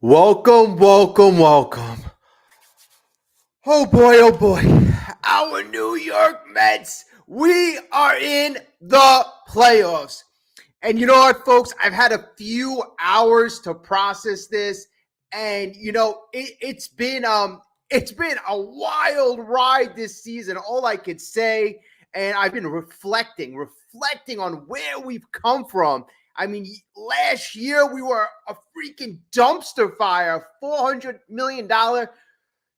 Welcome, welcome, welcome. Oh boy, our New York Mets. We are in the playoffs. And you know what, folks? I've had a few hours to process this, and it's been a wild ride this season. All I could say, and I've been reflecting on where we've come from. I mean, last year we were a freaking dumpster fire, $400 million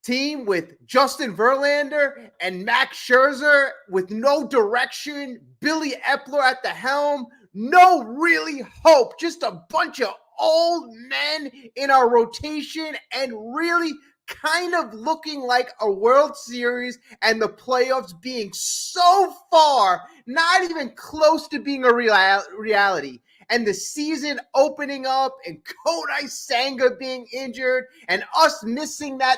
team with Justin Verlander and Max Scherzer with no direction, Billy Epler at the helm, no really hope, just a bunch of old men in our rotation and really kind of looking like a World Series and the playoffs being so far, not even close to being a reality. And the season opening up and Kodai Senga being injured and us missing that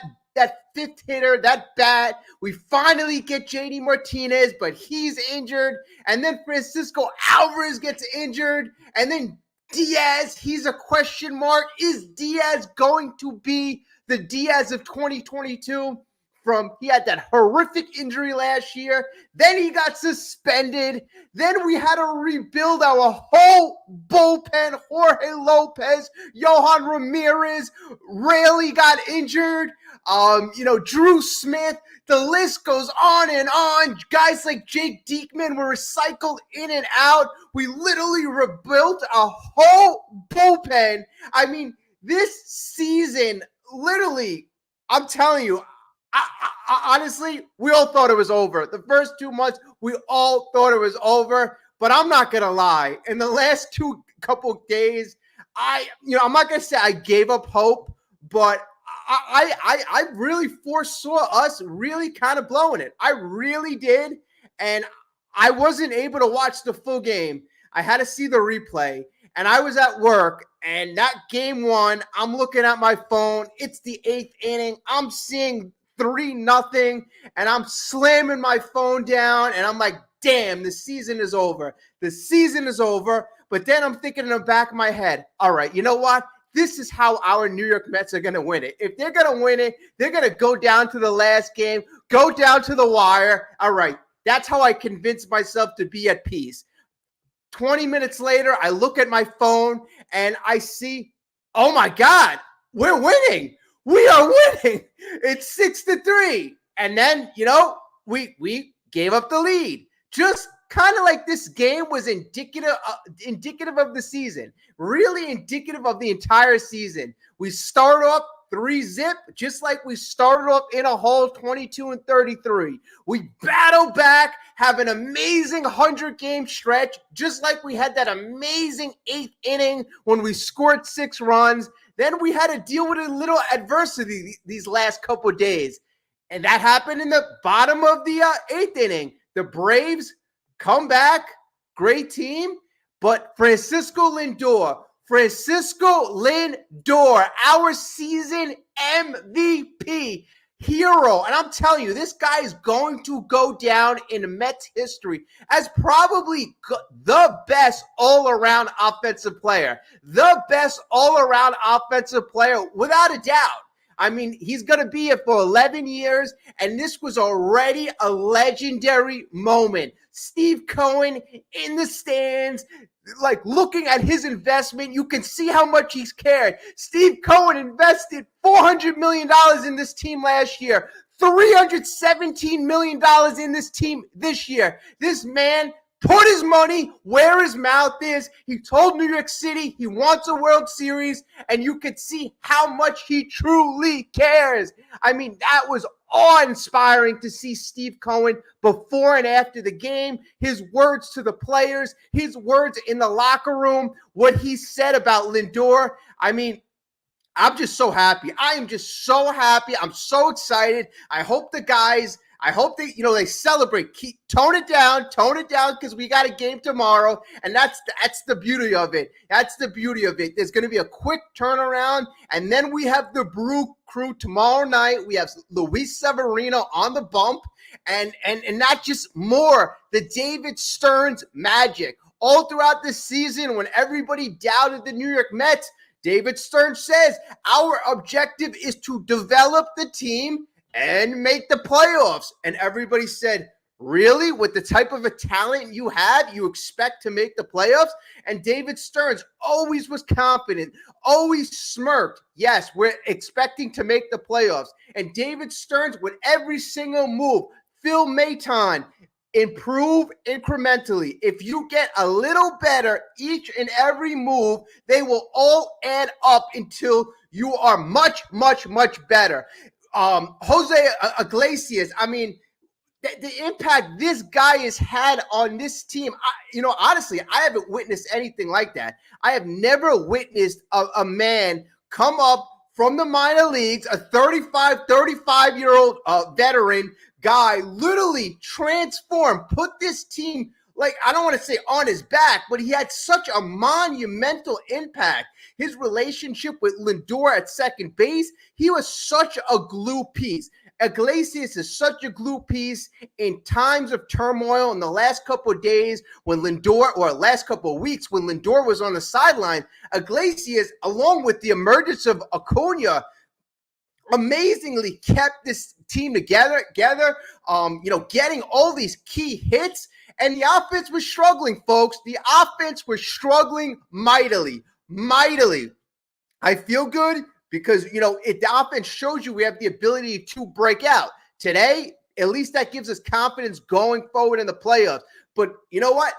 fifth hitter, that bat. We finally get JD Martinez, but he's injured. And then Francisco Alvarez gets injured. And then Diaz, he's a question mark. Is Diaz going to be the Diaz of 2022? He had that horrific injury last year. Then he got suspended. Then we had to rebuild our whole bullpen. Jorge Lopez, Johan Ramirez, Raley got injured. Drew Smith. The list goes on and on. Guys like Jake Diekman were recycled in and out. We literally rebuilt a whole bullpen. I mean, this season, literally, I'm telling you, honestly, we all thought it was over. The first 2 months, we all thought it was over. But I'm not going to lie. In the last couple of days, I'm not going to say I gave up hope, but I really foresaw us really kind of blowing it. I really did. And I wasn't able to watch the full game. I had to see the replay. And I was at work. And that game one, I'm looking at my phone. It's the 8th inning. I'm seeing 3-0. And I'm slamming my phone down. And I'm like, damn, the season is over. The season is over. But then I'm thinking in the back of my head, all right, you know what? This is how our New York Mets are going to win it. If they're going to win it, they're going to go down to the last game, go down to the wire. All right, that's how I convinced myself to be at peace. 20 minutes later, I look at my phone and I see, oh my God, we're winning. We are winning. It's 6-3. And then, we gave up the lead. Just kind of like this game was indicative of the season, really indicative of the entire season. We start off 3-0, just like we started off in a hole 22-33. We battle back, have an amazing 100-game stretch, just like we had that amazing 8th inning when we scored 6 runs. Then we had to deal with a little adversity these last couple of days. And that happened in the bottom of the 8th inning. The Braves come back, great team, but Francisco Lindor, our season MVP hero. And I'm telling you, this guy is going to go down in Mets history as probably the best all-around offensive player. The best all-around offensive player, without a doubt. I mean, he's going to be here for 11 years, and this was already a legendary moment. Steve Cohen in the stands, like looking at his investment. You can see how much he's cared. Steve Cohen invested $400 million in this team last year, $317 million in this team this year. This man put his money where his mouth is. He told New York City he wants a World Series, and you could see how much he truly cares. I mean, that was awe-inspiring to see Steve Cohen before and after the game, his words to the players, his words in the locker room, what he said about Lindor. I mean, I'm just so happy. I am just so happy. I'm so excited. I hope they, they celebrate. Tone it down because we got a game tomorrow, and that's the beauty of it. That's the beauty of it. There's going to be a quick turnaround, and then we have the Brew Crew tomorrow night. We have Luis Severino on the bump, and not just more, the David Stearns magic. All throughout this season, when everybody doubted the New York Mets, David Stern says our objective is to develop the team and make the playoffs. And everybody said, really? With the type of a talent you have, you expect to make the playoffs? And David Stearns always was confident, always smirked. Yes, we're expecting to make the playoffs. And David Stearns, with every single move, Phil Maton, improve incrementally. If you get a little better each and every move, they will all add up until you are much, much, much better. Jose Iglesias, I mean, the impact this guy has had on this team, honestly, I haven't witnessed anything like that. I have never witnessed a man come up from the minor leagues, a 35-year-old veteran guy, literally transform, put this team, like, I don't want to say on his back, but he had such a monumental impact. His relationship with Lindor at second base, he was such a glue piece. Iglesias is such a glue piece in times of turmoil in the last couple of days when Lindor, or last couple of weeks when Lindor was on the sideline. Iglesias, along with the emergence of Acuna, amazingly kept this team together, getting all these key hits. And the offense was struggling, folks. The offense was struggling mightily. I feel good because, the offense shows you we have the ability to break out. Today, at least that gives us confidence going forward in the playoffs. But you know what?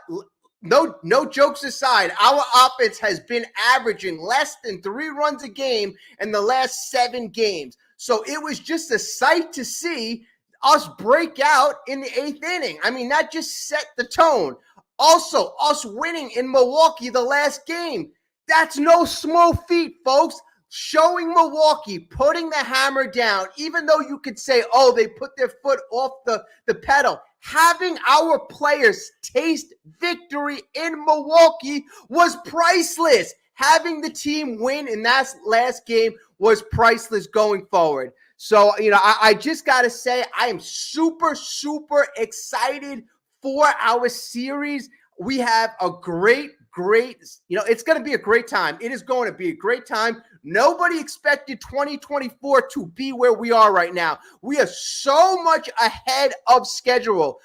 No jokes aside, our offense has been averaging less than 3 runs a game in the last 7 games. So it was just a sight to see us break out in the 8th inning. I mean, that just set the tone. Also, us winning in Milwaukee the last game. That's no small feat, folks. Showing Milwaukee, putting the hammer down, even though you could say, oh, they put their foot off the pedal. Having our players taste victory in Milwaukee was priceless. Having the team win in that last game was priceless going forward. So, I just got to say, I am super, super excited for our series. We have a great, it's going to be a great time. It is going to be a great time. Nobody expected 2024 to be where we are right now. We are so much ahead of schedule.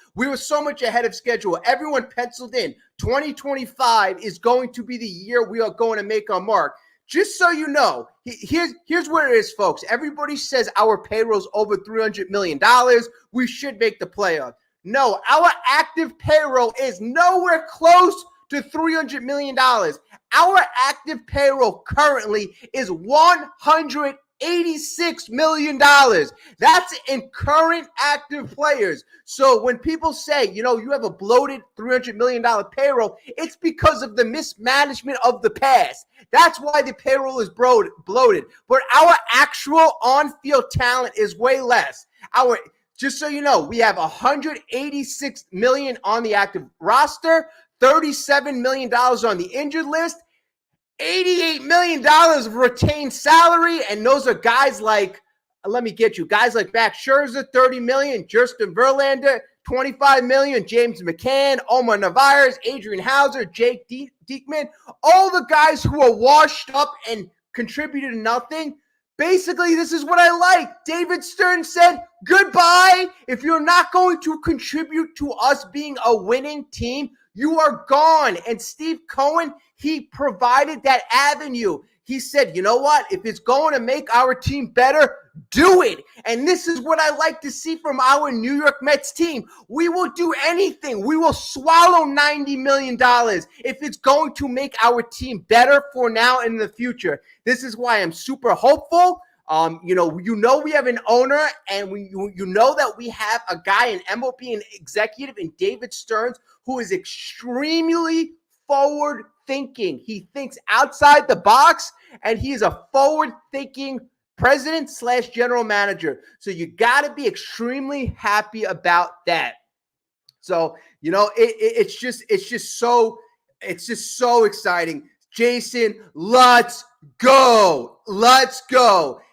Everyone penciled in 2025 is going to be the year we are going to make our mark. Just so you know, here's where it is, folks. Everybody says our payroll's over $300 million. We should make the playoffs. No, our active payroll is nowhere close to $300 million. Our active payroll currently is $186 million. That's in current active players. So when people say, you have a bloated $300 million payroll, it's because of the mismanagement of the past. That's why the payroll is bloated. But our actual on-field talent is way less. Just so you know, we have $186 million on the active roster, $37 million on the injured list, $88 million of retained salary, and those are guys like, guys like Max Scherzer, $30 million, Justin Verlander, $25 million, James McCann, Omar Narvaez, Adrian Hauser, Jake Diekman, all the guys who are washed up and contributed nothing. Basically, this is what I like. David Stern said, goodbye. If you're not going to contribute to us being a winning team, you are gone. And Steve Cohen, he provided that avenue. He said, you know what? If it's going to make our team better, do it. And this is what I like to see from our New York Mets team. We will do anything. We will swallow $90 million if it's going to make our team better for now and in the future. This is why I'm super hopeful. We have an owner, and you know that we have a guy, an MLB executive in David Stearns, who is extremely forward-thinking. He thinks outside the box, and he is a forward-thinking president / general manager. So you got to be extremely happy about that. So, it's just so exciting. Jason, let's go.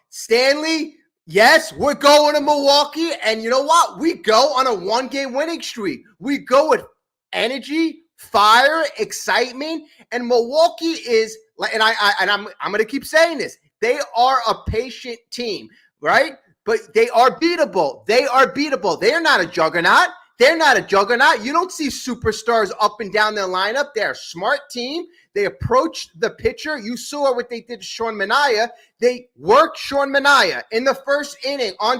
Stanley, yes, we're going to Milwaukee, and you know what? We go on a 1-game winning streak. We go with energy, fire, excitement, and Milwaukee is and I'm going to keep saying this. They are a patient team, right? But they are beatable. They are beatable. They are not a juggernaut. They're not a juggernaut. You don't see superstars up and down their lineup. They're a smart team. They approached the pitcher. You saw what they did to Sean Manaea. They worked Sean Manaea in the first inning on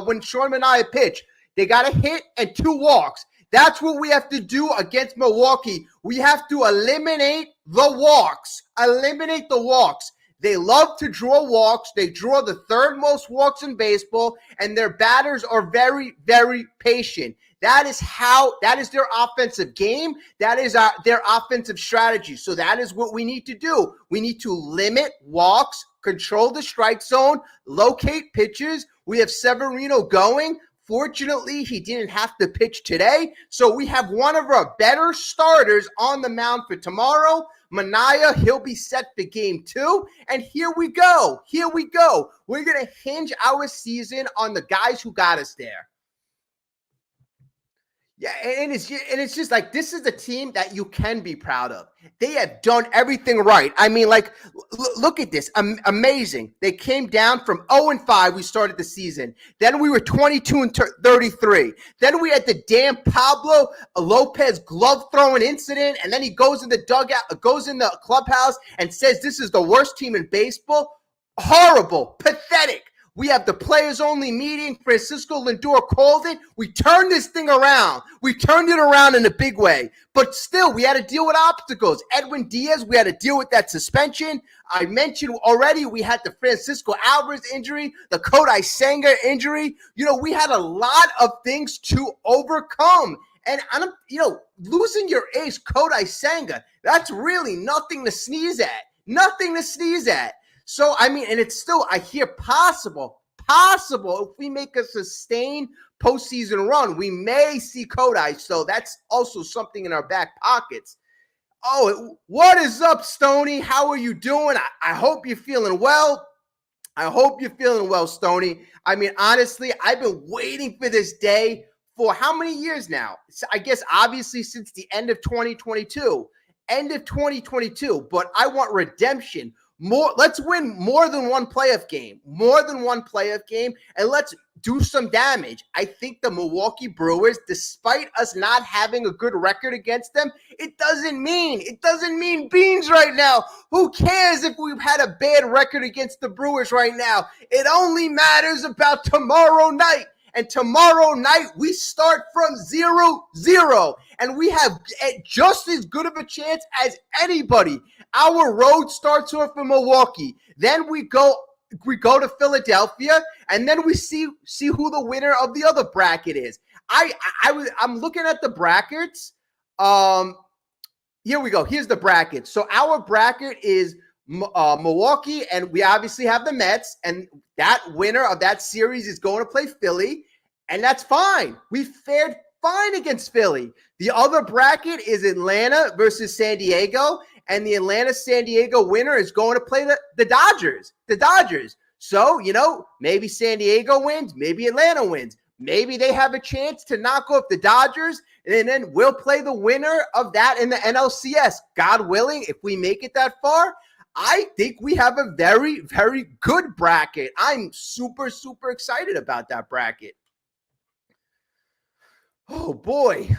when Sean Manaea pitched. They got a hit and 2 walks. That's what we have to do against Milwaukee. We have to eliminate the walks. Eliminate the walks. They love to draw walks. They draw the 3rd most walks in baseball, and their batters are very, very patient. That is their offensive game. That is their offensive strategy. So that is what we need to do. We need to limit walks, control the strike zone, locate pitches. We have Severino going. Fortunately, he didn't have to pitch today. So we have one of our better starters on the mound for tomorrow. Manaea, he'll be set for game 2. And here we go. Here we go. We're going to hinge our season on the guys who got us there. Yeah, and it's just like, this is a team that you can be proud of. They have done everything right. I mean, like, look at this. Amazing. They came down from 0-5. We started the season. Then we were 22-33. Then we had the damn Pablo Lopez glove throwing incident. And then he goes in the dugout, goes in the clubhouse and says this is the worst team in baseball. Horrible. Pathetic. We have the players-only meeting. Francisco Lindor called it. We turned this thing around. We turned it around in a big way. But still, we had to deal with obstacles. Edwin Diaz, we had to deal with that suspension. I mentioned already we had the Francisco Alvarez injury, the Kodai Senga injury. We had a lot of things to overcome. And, losing your ace, Kodai Senga, that's really nothing to sneeze at. Nothing to sneeze at. So, I mean, and it's still, I hear possible if we make a sustained postseason run, we may see Kodai. So that's also something in our back pockets. Oh, what is up, Stoney? How are you doing? I hope you're feeling well. I hope you're feeling well, Stoney. I mean, honestly, I've been waiting for this day for how many years now? I guess, obviously, since the end of 2022. But I want redemption. Let's win more than one playoff game, and let's do some damage. I think the Milwaukee Brewers, despite us not having a good record against them, it doesn't mean beans right now. Who cares if we've had a bad record against the Brewers right now? It only matters about tomorrow night. And tomorrow night, we start from 0-0. And we have just as good of a chance as anybody. Our road starts off in Milwaukee. Then we go to Philadelphia. And then we see who the winner of the other bracket is. I'm looking at the brackets. Here we go. Here's the bracket. So our bracket is Milwaukee, and we obviously have the Mets, and that winner of that series is going to play Philly, and that's fine. We fared fine against Philly. The other bracket is Atlanta versus San Diego, and the Atlanta-San Diego winner is going to play the Dodgers. So, maybe San Diego wins, maybe Atlanta wins. Maybe they have a chance to knock off the Dodgers, and then we'll play the winner of that in the NLCS. God willing, if we make it that far, I think we have a very, very good bracket. I'm super, super excited about that bracket. Oh, boy.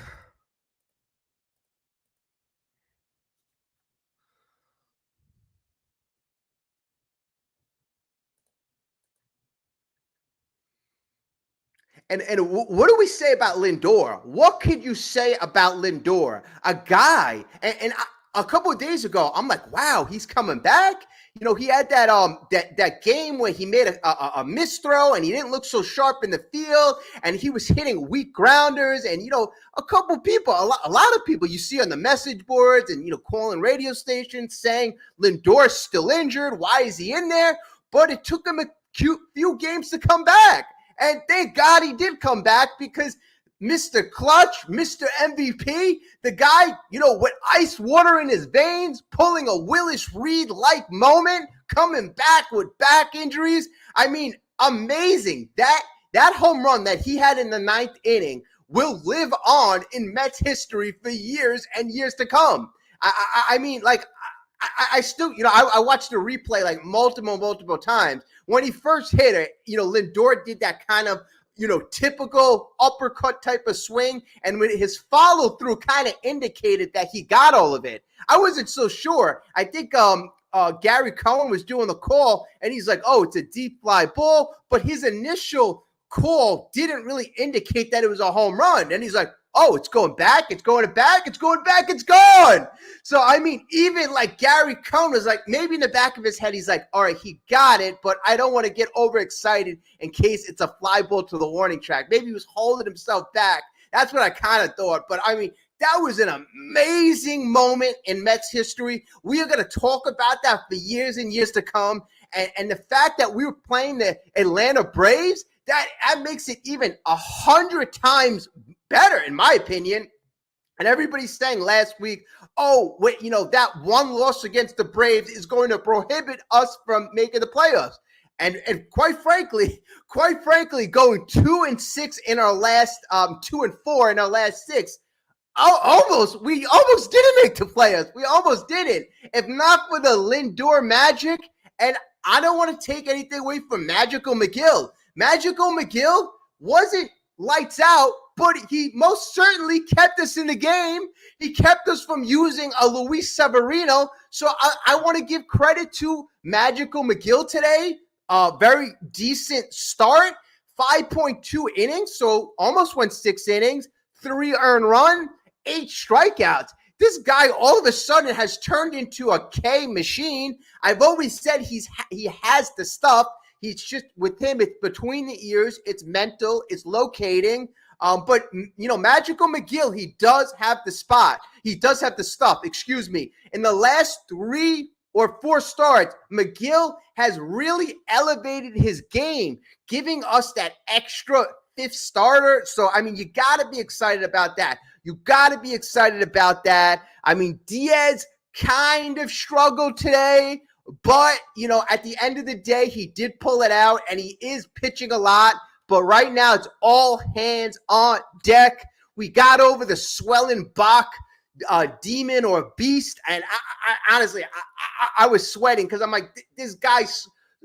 And what do we say about Lindor? What could you say about Lindor? A guy, and a couple of days ago, I'm like, wow, he's coming back. He had that game where he made a misthrow and he didn't look so sharp in the field, and he was hitting weak grounders. And a couple people, a lot of people you see on the message boards and calling radio stations saying Lindor's still injured. Why is he in there? But it took him a few games to come back. And thank God he did come back, because Mr. Clutch, Mr. MVP, the guy, with ice water in his veins, pulling a Willis Reed-like moment, coming back with back injuries. I mean, amazing. That home run that he had in the 9th inning will live on in Mets history for years and years to come. I mean, like, I still, I watched the replay like multiple times. When he first hit it, Lindor did that kind of, typical uppercut type of swing. And when his follow through kind of indicated that he got all of it. I wasn't so sure. I think Gary Cohen was doing the call and he's like, oh, it's a deep fly ball. But his initial call didn't really indicate that it was a home run. And he's like, oh, it's going back, it's going back, it's going back, it's gone. So, I mean, even like Gary Cohen was like, maybe in the back of his head, he's like, all right, he got it, but I don't want to get overexcited in case it's a fly ball to the warning track. Maybe he was holding himself back. That's what I kind of thought. But, I mean, that was an amazing moment in Mets history. We are going to talk about that for years and years to come. And the fact that we were playing the Atlanta Braves, that makes it even 100 times better, in my opinion. And everybody's saying last week, oh, wait, that one loss against the Braves is going to prohibit us from making the playoffs. And quite frankly, going 2-6 in our last 2-4 in our last 6, we almost didn't make the playoffs. We almost didn't. If not for the Lindor magic, and I don't want to take anything away from Magical McGill. Magical McGill wasn't lights out, but he most certainly kept us in the game. He kept us from using a Luis Severino. So I want to give credit to Magical McGill today. Very decent start, 5.2 innings, so almost went 6 innings, 3 earned run, 8 strikeouts. This guy all of a sudden has turned into a K machine. I've always said he has the stuff. He's just, with him, it's between the ears, it's mental, it's locating. But, Magical McGill, he does have the spot. He does have the stuff, In the last 3 or 4 starts, McGill has really elevated his game, giving us that extra 5th starter. So, I mean, you got to be excited about that. I mean, Diaz kind of struggled today. But, at the end of the day, he did pull it out, and he is pitching a lot. But right now, it's all hands on deck. We got over the Swellenbach demon or beast, and I honestly, I was sweating because I'm like, this guy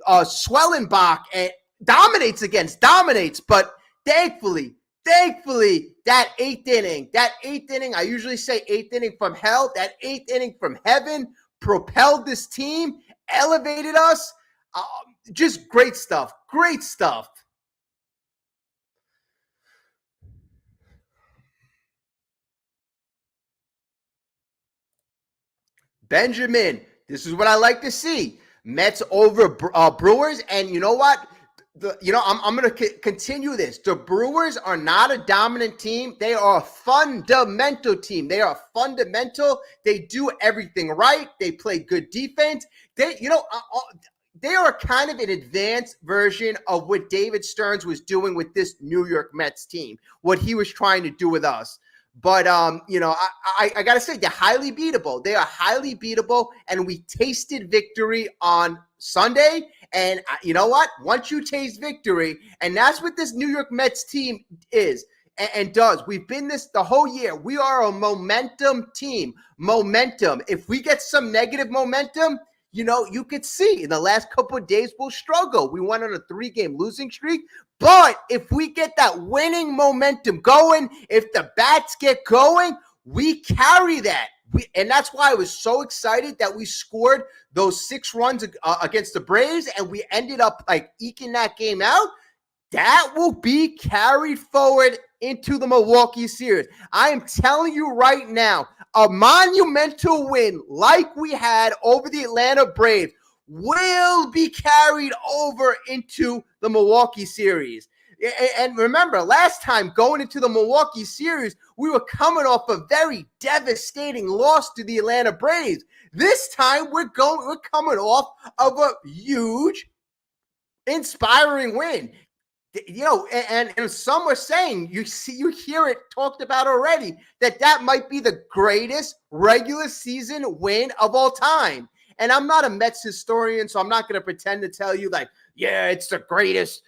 Swellenbach dominates. But thankfully, that 8th inning, I usually say 8th inning from hell, that 8th inning from heaven propelled this team, elevated us. Just great stuff. Benjamin, this is what I like to see. Mets over Brewers, and you know what? I'm going to continue this. The Brewers are not a dominant team. They are a fundamental team. They are fundamental. They do everything right. They play good defense. They are kind of an advanced version of what David Stearns was doing with this New York Mets team, what he was trying to do with us. But, I got to say, they're highly beatable. They are highly beatable, and we tasted victory on Sunday. And you know what? Once you taste victory, and that's what this New York Mets team is and does. We've been this the whole year. We are a momentum team. Momentum. If we get some negative momentum, you could see in the last couple of days we'll struggle. We went on a 3-game losing streak. But if we get that winning momentum going, if the bats get going, we carry that. And that's why I was so excited that we scored those 6 runs against the Braves, and we ended up like eking that game out. That will be carried forward into the Milwaukee series. I am telling you right now, a monumental win like we had over the Atlanta Braves will be carried over into the Milwaukee series. And remember, last time going into the Milwaukee series, we were coming off a very devastating loss to the Atlanta Braves. This time, we're coming off of a huge, inspiring win. And some are saying, you hear it talked about already, that might be the greatest regular season win of all time. And I'm not a Mets historian, so I'm not going to pretend to tell you like, yeah, it's the greatest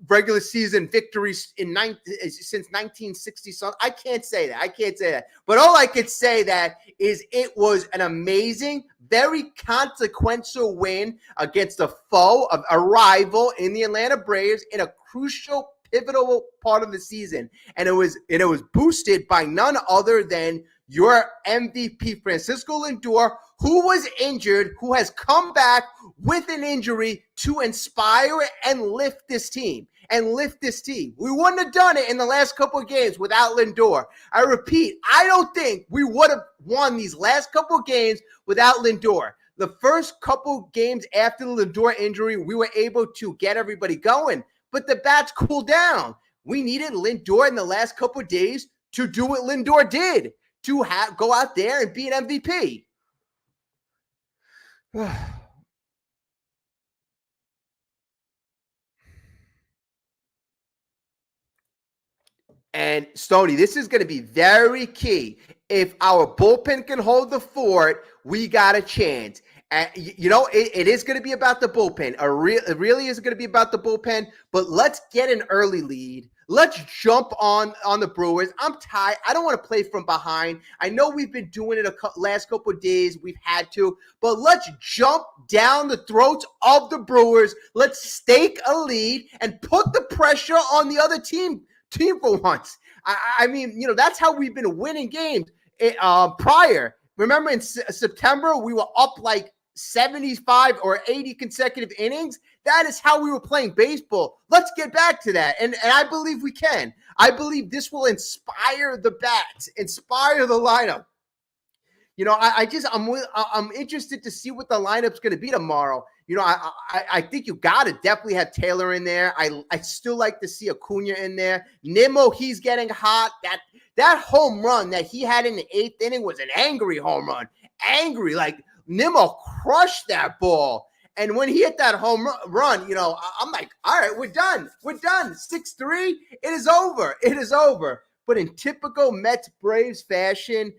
regular season victories since 1960. So I can't say that. But all I could say that is it was an amazing, very consequential win against a foe, a rival in the Atlanta Braves in a crucial, pivotal part of the season. And it was boosted by none other than your MVP, Francisco Lindor, who was injured, who has come back with an injury to inspire and lift this team. We wouldn't have done it in the last couple of games without Lindor. I repeat, I don't think we would have won these last couple of games without Lindor. The first couple games after the Lindor injury, we were able to get everybody going, but the bats cooled down. We needed Lindor in the last couple of days to do what Lindor did, to go out there and be an MVP. And Stoney, this is going to be very key. If our bullpen can hold the fort, we got a chance. And, it is going to be about the bullpen. It really is going to be about the bullpen. But let's get an early lead. Let's jump on the Brewers. I'm tired. I don't want to play from behind. I know we've been doing it last couple of days. We've had to. But let's jump down the throats of the Brewers. Let's stake a lead and put the pressure on the other team for once. I mean, that's how we've been winning games prior. Remember in September, we were up like 75 or 80 consecutive innings. That is how we were playing baseball. Let's get back to that. And I believe we can. I believe this will inspire the bats, inspire the lineup. I'm interested to see what the lineup's going to be tomorrow. I think you got to definitely have Taylor in there. I still like to see Acuna in there. Nimmo, he's getting hot. That home run that he had in the 8th inning was an angry home run. Angry, like Nimmo crushed that ball. And when he hit that home run, I'm like, all right, we're done. 6-3. It is over. But in typical Mets Braves fashion,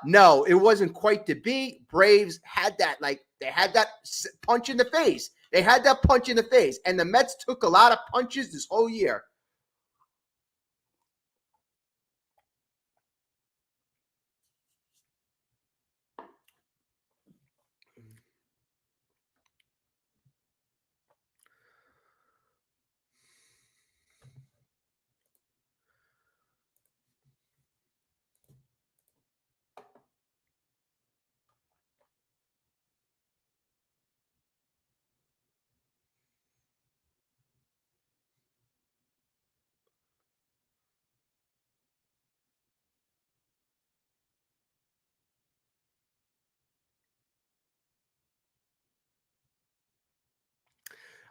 no, it wasn't quite to be. Braves had that, they had that punch in the face. And the Mets took a lot of punches this whole year.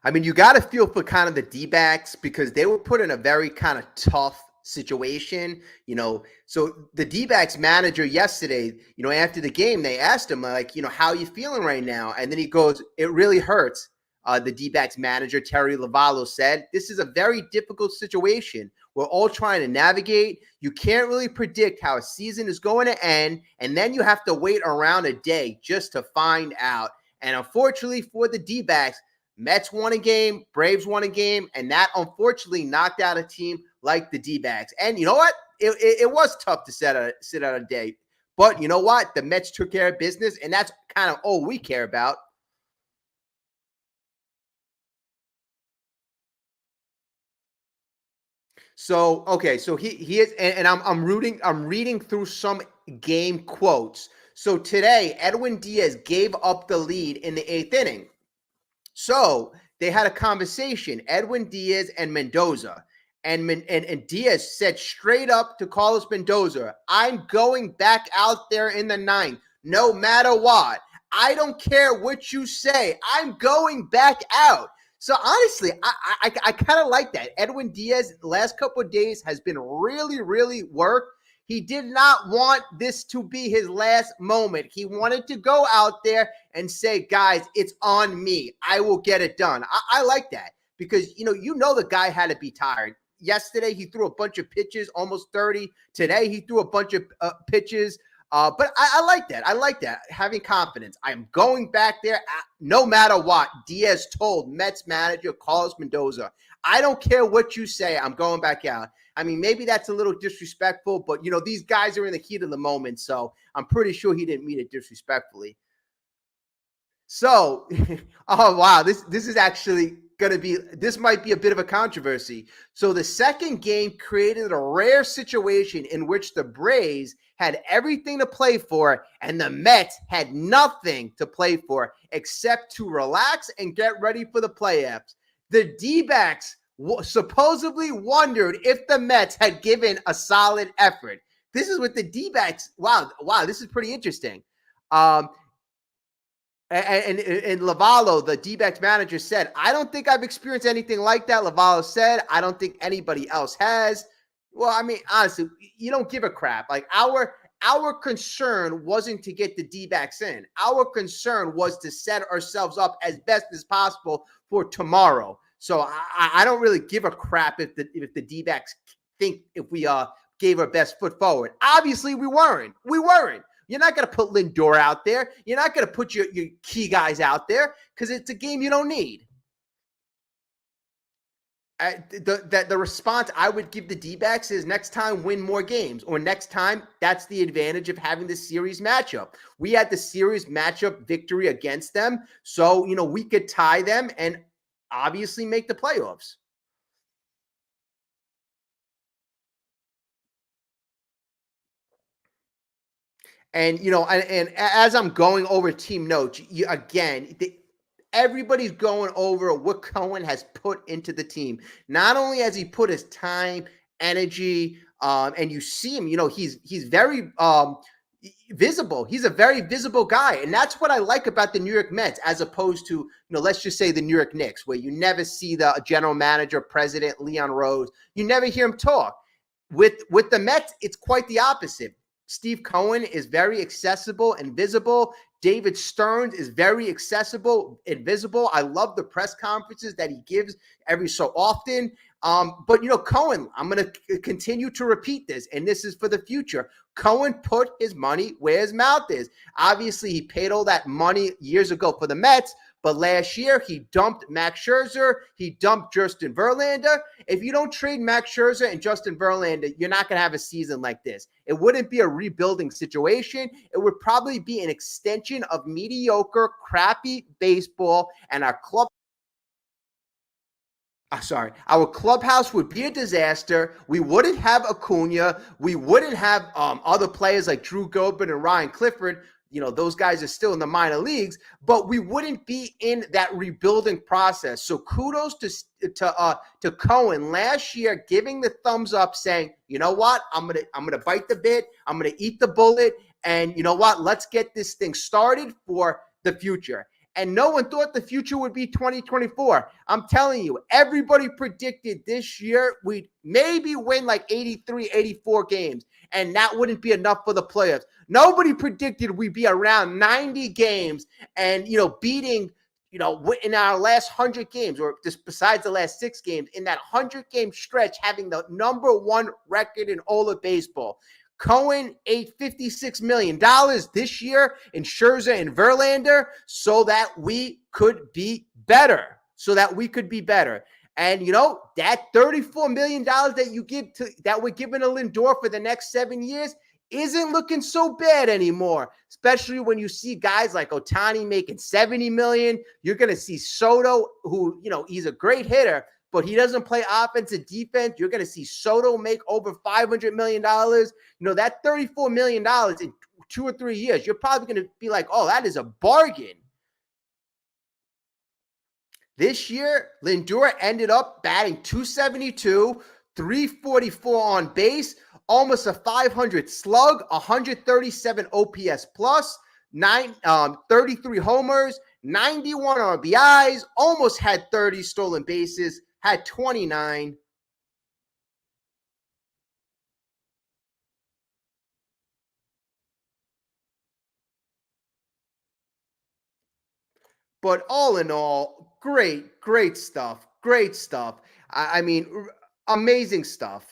I mean, you got to feel for kind of the D-backs because they were put in a very kind of tough situation, So the D-backs manager yesterday, after the game, they asked him, how are you feeling right now? And then he goes, it really hurts. The D-backs manager, Terry Lavallo, said, this is a very difficult situation. We're all trying to navigate. You can't really predict how a season is going to end, and then you have to wait around a day just to find out. And unfortunately for the D-backs, Mets won a game, Braves won a game, and that unfortunately knocked out a team like the D-backs. And you know what? It was tough to sit out a day. But you know what? The Mets took care of business, and that's kind of all we care about. So he is, and I'm reading through some game quotes. So today, Edwin Diaz gave up the lead in the 8th inning. So they had a conversation, Edwin Diaz and Mendoza. And Diaz said straight up to Carlos Mendoza, I'm going back out there in the 9th, no matter what. I don't care what you say. I'm going back out. So honestly, I kind of like that. Edwin Diaz, the last couple of days, has been really, really worked. He did not want this to be his last moment. He wanted to go out there and say, guys, it's on me. I will get it done. I like that because, the guy had to be tired. Yesterday, he threw a bunch of pitches, almost 30. Today, he threw a bunch of pitches. But I like that. I like that. Having confidence. I'm going back there no matter what. Diaz told Mets manager Carlos Mendoza, I don't care what you say. I'm going back out. I mean, maybe that's a little disrespectful, but, these guys are in the heat of the moment. So I'm pretty sure he didn't mean it disrespectfully. So, oh wow, this is actually this might be a bit of a controversy. So the second game created a rare situation in which the Braves had everything to play for and the Mets had nothing to play for except to relax and get ready for the playoffs. The D-backs supposedly wondered if the Mets had given a solid effort. This is what the D-backs. Wow, this is pretty interesting. And Lavallo, the D-backs manager, said, I don't think I've experienced anything like that. Lavallo said, I don't think anybody else has. Well, I mean, honestly, you don't give a crap. Like our concern wasn't to get the D-backs in. Our concern was to set ourselves up as best as possible for tomorrow. So I don't really give a crap if the D-backs think if we gave our best foot forward. Obviously, we weren't. You're not going to put Lindor out there. You're not going to put your key guys out there because it's a game you don't need. The response I would give the D-backs is next time win more games, or next time that's the advantage of having the series matchup. We had the series matchup victory against them, so we could tie them and obviously make the playoffs. And and as I'm going over team notes, everybody's going over what Cohen has put into the team. Not only has he put his time, energy, and you see him, he's very visible. He's a very visible guy, and that's what I like about the New York Mets, as opposed to let's just say the New York Knicks, where you never see the general manager, president Leon Rose. You never hear him talk. With the Mets, it's quite the opposite. Steve Cohen is very accessible and visible. David Stearns is very accessible and visible. I love the press conferences that he gives every so often. But Cohen, I'm going to continue to repeat this, and this is for the future. Cohen put his money where his mouth is. Obviously, he paid all that money years ago for the Mets, but last year he dumped Max Scherzer. He dumped Justin Verlander. If you don't trade Max Scherzer and Justin Verlander, you're not going to have a season like this. It wouldn't be a rebuilding situation. It would probably be an extension of mediocre, crappy baseball, and our clubhouse would be a disaster. We wouldn't have Acuna. We wouldn't have other players like Drew Gilbert and Ryan Clifford. Those guys are still in the minor leagues, but we wouldn't be in that rebuilding process. So kudos to Cohen last year, giving the thumbs up, saying, you know what, I'm gonna bite the bit, I'm gonna eat the bullet, and you know what, let's get this thing started for the future. And no one thought the future would be 2024. I'm telling you, everybody predicted this year we'd maybe win like 83, 84 games, and that wouldn't be enough for the playoffs. Nobody predicted we'd be around 90 games and, beating, in our last 100 games, or just besides the last 6 games, in that 100-game stretch, having the number 1 record in all of baseball. Cohen ate $56 million this year in Scherzer and Verlander so that we could be better. And that $34 million that we're giving to Lindor for the next 7 years isn't looking so bad anymore, especially when you see guys like Ohtani making $70 million. You're going to see Soto, who, he's a great hitter, but he doesn't play offense and defense. You're going to see Soto make over $500 million. That $34 million in 2 or 3 years, you're probably going to be like, oh, that is a bargain. This year, Lindor ended up batting .272, .344 on base, almost a .500 slug, 137 OPS plus, 33 homers, 91 RBIs, almost had 30 stolen bases, had 29. But all in all, great stuff. Great stuff. I mean, amazing stuff.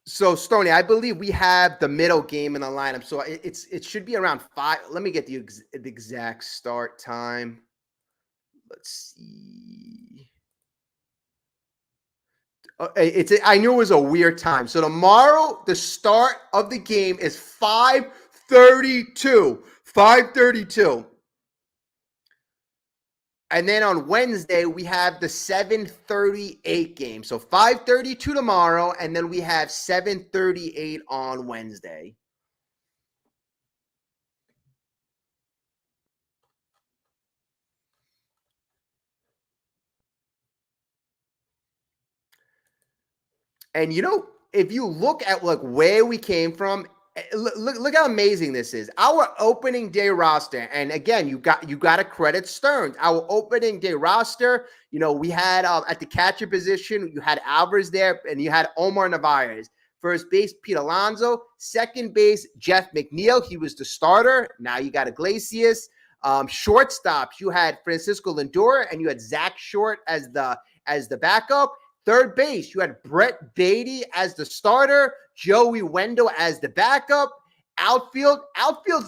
So Stoney, I believe we have the middle game in the lineup. So it should be around 5. Let me get the exact start time. Let's see. I knew it was a weird time. So tomorrow, the start of the game is 5:32. 5:32. And then on Wednesday, we have the 7:38 game. So 5:32 tomorrow, and then we have 7:38 on Wednesday. And if you look at like where we came from, look how amazing this is. Our opening day roster, and again, you got to credit Stearns. Our opening day roster, we had at the catcher position, you had Alvarez there, and you had Omar Narvaez. First base, Pete Alonso. Second base, Jeff McNeil. He was the starter. Now you got Iglesias. Shortstops, you had Francisco Lindor, and you had Zach Short as the backup. Third base, you had Brett Beatty as the starter, Joey Wendell as the backup. Outfield's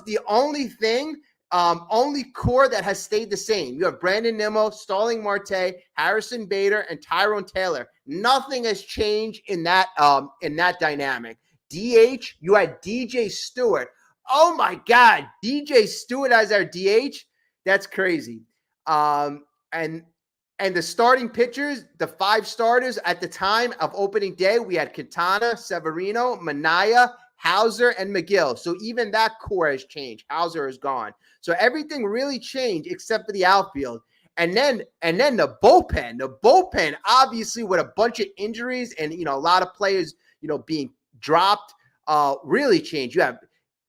the only thing, only core that has stayed the same. You have Brandon Nimmo, Starling Marte, Harrison Bader, and Tyrone Taylor. Nothing has changed in that dynamic. DH, you had DJ Stewart. Oh my God, DJ Stewart as our DH? That's crazy. And the starting pitchers, the 5 starters at the time of opening day, we had Quintana, Severino, Minaya, Hauser, and McGill. So even that core has changed. Hauser is gone. So everything really changed except for the outfield. And then the bullpen. The bullpen, obviously, with a bunch of injuries and a lot of players being dropped, really changed. You have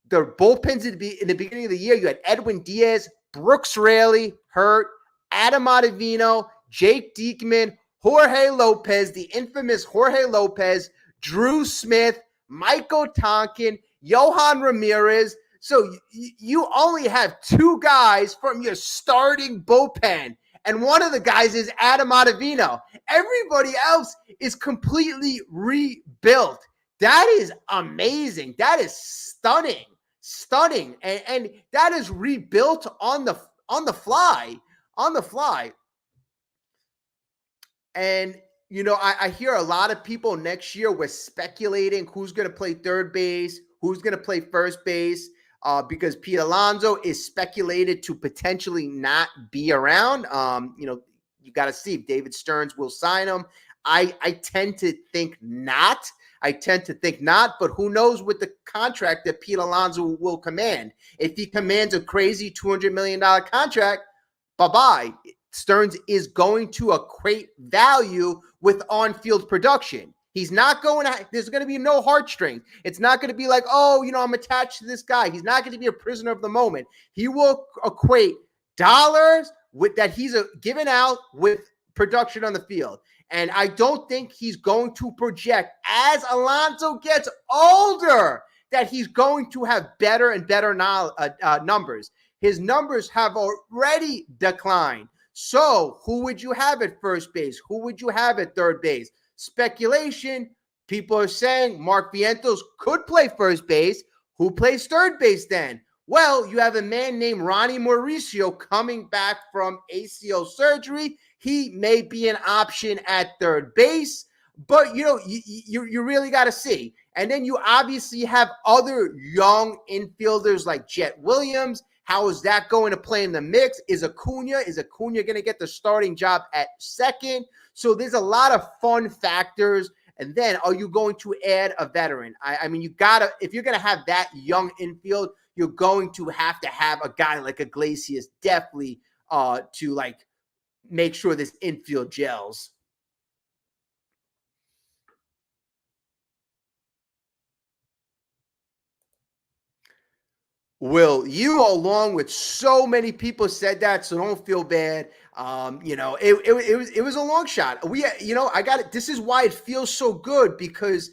the bullpens in the beginning of the year. You had Edwin Diaz, Brooks Raley hurt, Adam Ottavino, Jake Diekman, Jorge Lopez, the infamous Jorge Lopez, Drew Smith, Michael Tonkin, Johan Ramirez. So you only have 2 guys from your starting bullpen, and one of the guys is Adam Ottavino. Everybody else is completely rebuilt. That is amazing. That is stunning, and that is rebuilt on the fly. And, I hear a lot of people next year were speculating who's going to play third base, who's going to play first base, because Pete Alonso is speculated to potentially not be around. You got to see if David Stearns will sign him. I tend to think not. But who knows with the contract that Pete Alonso will command. If he commands a crazy $200 million contract, bye-bye. Stearns is going to equate value with on-field production. He's not going to, there's going to be no heartstrings. It's not going to be like, I'm attached to this guy. He's not going to be a prisoner of the moment. He will equate dollars that he's given out with production on the field. And I don't think he's going to project, as Alonso gets older, that he's going to have better and better numbers. His numbers have already declined. So who would you have at first base? Who would you have at third base? Speculation. People are saying Mark Vientos could play first base. Who plays third base then? Well, you have a man named Ronnie Mauricio coming back from ACL surgery. He may be an option at third base, but you really got to see. And then you obviously have other young infielders like Jet Williams. How is that going to play in the mix? Is Acuna going to get the starting job at second? So there's a lot of fun factors. And then are you going to add a veteran? I mean, if you're going to have that young infield, you're going to have a guy like Iglesias definitely to make sure this infield gels. Will, you along with so many people said that, so don't feel bad. It was a long shot. I got it. This is why it feels so good because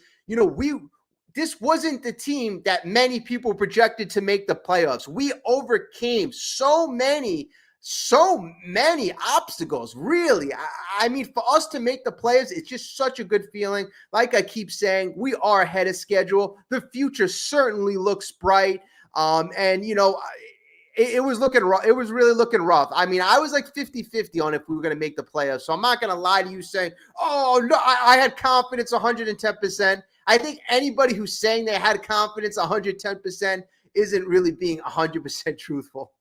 this wasn't the team that many people projected to make the playoffs. We overcame so many so many obstacles, really. I mean, for us to make the playoffs, it's just such a good feeling. Like I keep saying, we are ahead of schedule. The future certainly looks bright. And, it was looking rough. It was really looking rough. I mean, I was like 50-50 on if we were going to make the playoffs. So I'm not going to lie to you saying, oh, no, I had confidence 110%. I think anybody who's saying they had confidence 110% isn't really being 100% truthful.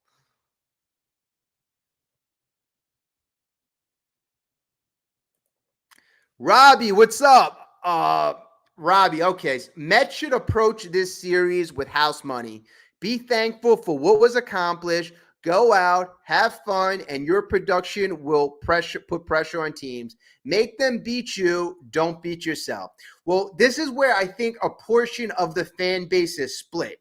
Robbie, what's up? Robbie, okay. Mets should approach this series with house money. Be thankful for what was accomplished. Go out, have fun, and your production will put pressure on teams. Make them beat you. Don't beat yourself. Well, this is where I think a portion of the fan base is split.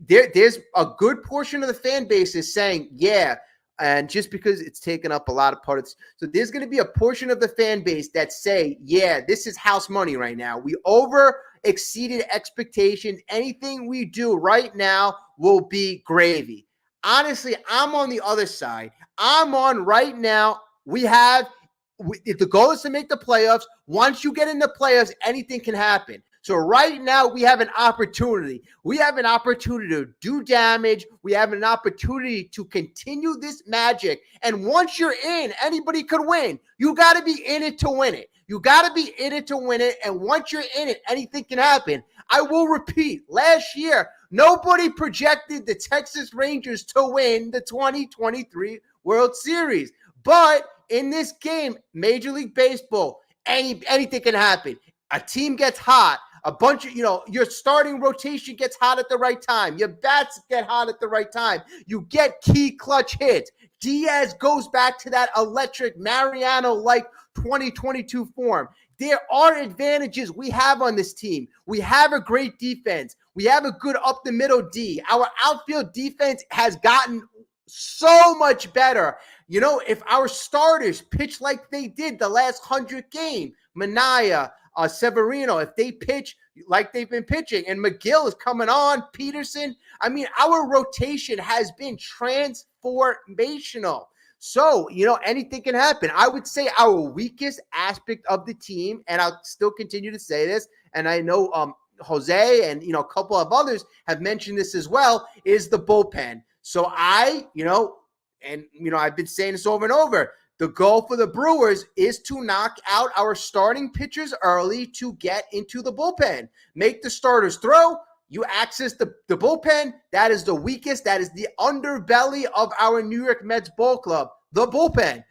There's a good portion of the fan base is saying, yeah, and just because it's taken up a lot of parts. So there's going to be a portion of the fan base that say, yeah, this is house money right now. We over exceeded expectations. Anything we do right now will be gravy. Honestly, I'm on the other side. I'm on right now. If the goal is to make the playoffs, once you get in the playoffs, anything can happen. So right now we have an opportunity. We have an opportunity to do damage. We have an opportunity to continue this magic. And once you're in, anybody could win. You got to be in it to win it. You got to be in it to win it. And once you're in it, anything can happen. I will repeat, last year, nobody projected the Texas Rangers to win the 2023 World Series. But in this game, Major League Baseball, anything can happen. A team gets hot. A bunch of, your starting rotation gets hot at the right time. Your bats get hot at the right time. You get key clutch hits. Diaz goes back to that electric Mariano-like 2022 form. There are advantages we have on this team. We have a great defense. We have a good up-the-middle D. Our outfield defense has gotten so much better. If our starters pitch like they did the last 100 games, Manaea, Severino, if they pitch like they've been pitching, and McGill is coming on, Peterson, I mean, our rotation has been transformational. So, anything can happen. I would say our weakest aspect of the team, and I'll still continue to say this, and I know Jose and, a couple of others have mentioned this as well, is the bullpen. So I've been saying this over and over. The goal for the Brewers is to knock out our starting pitchers early to get into the bullpen. Make the starters throw. You access the bullpen. That is the weakest. That is the underbelly of our New York Mets ball club. The bullpen.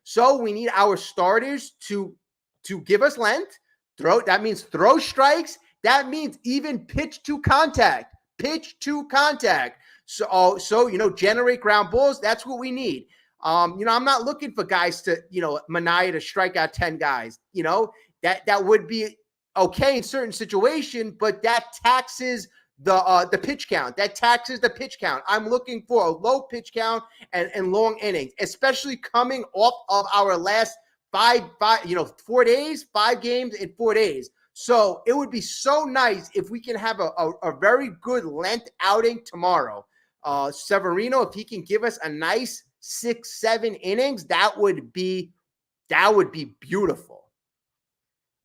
So we need our starters to give us length. That means throw strikes. That means even pitch to contact. So generate ground balls. That's what we need. I'm not looking for guys to, Manaea to strike out 10 guys. That would be okay in certain situations, but that taxes the pitch count. I'm looking for a low pitch count and long innings, especially coming off of our last 4 days, 5 games in 4 days. So it would be so nice if we can have a very good length outing tomorrow. Severino, if he can give us a nice 6-7 innings, that would be beautiful.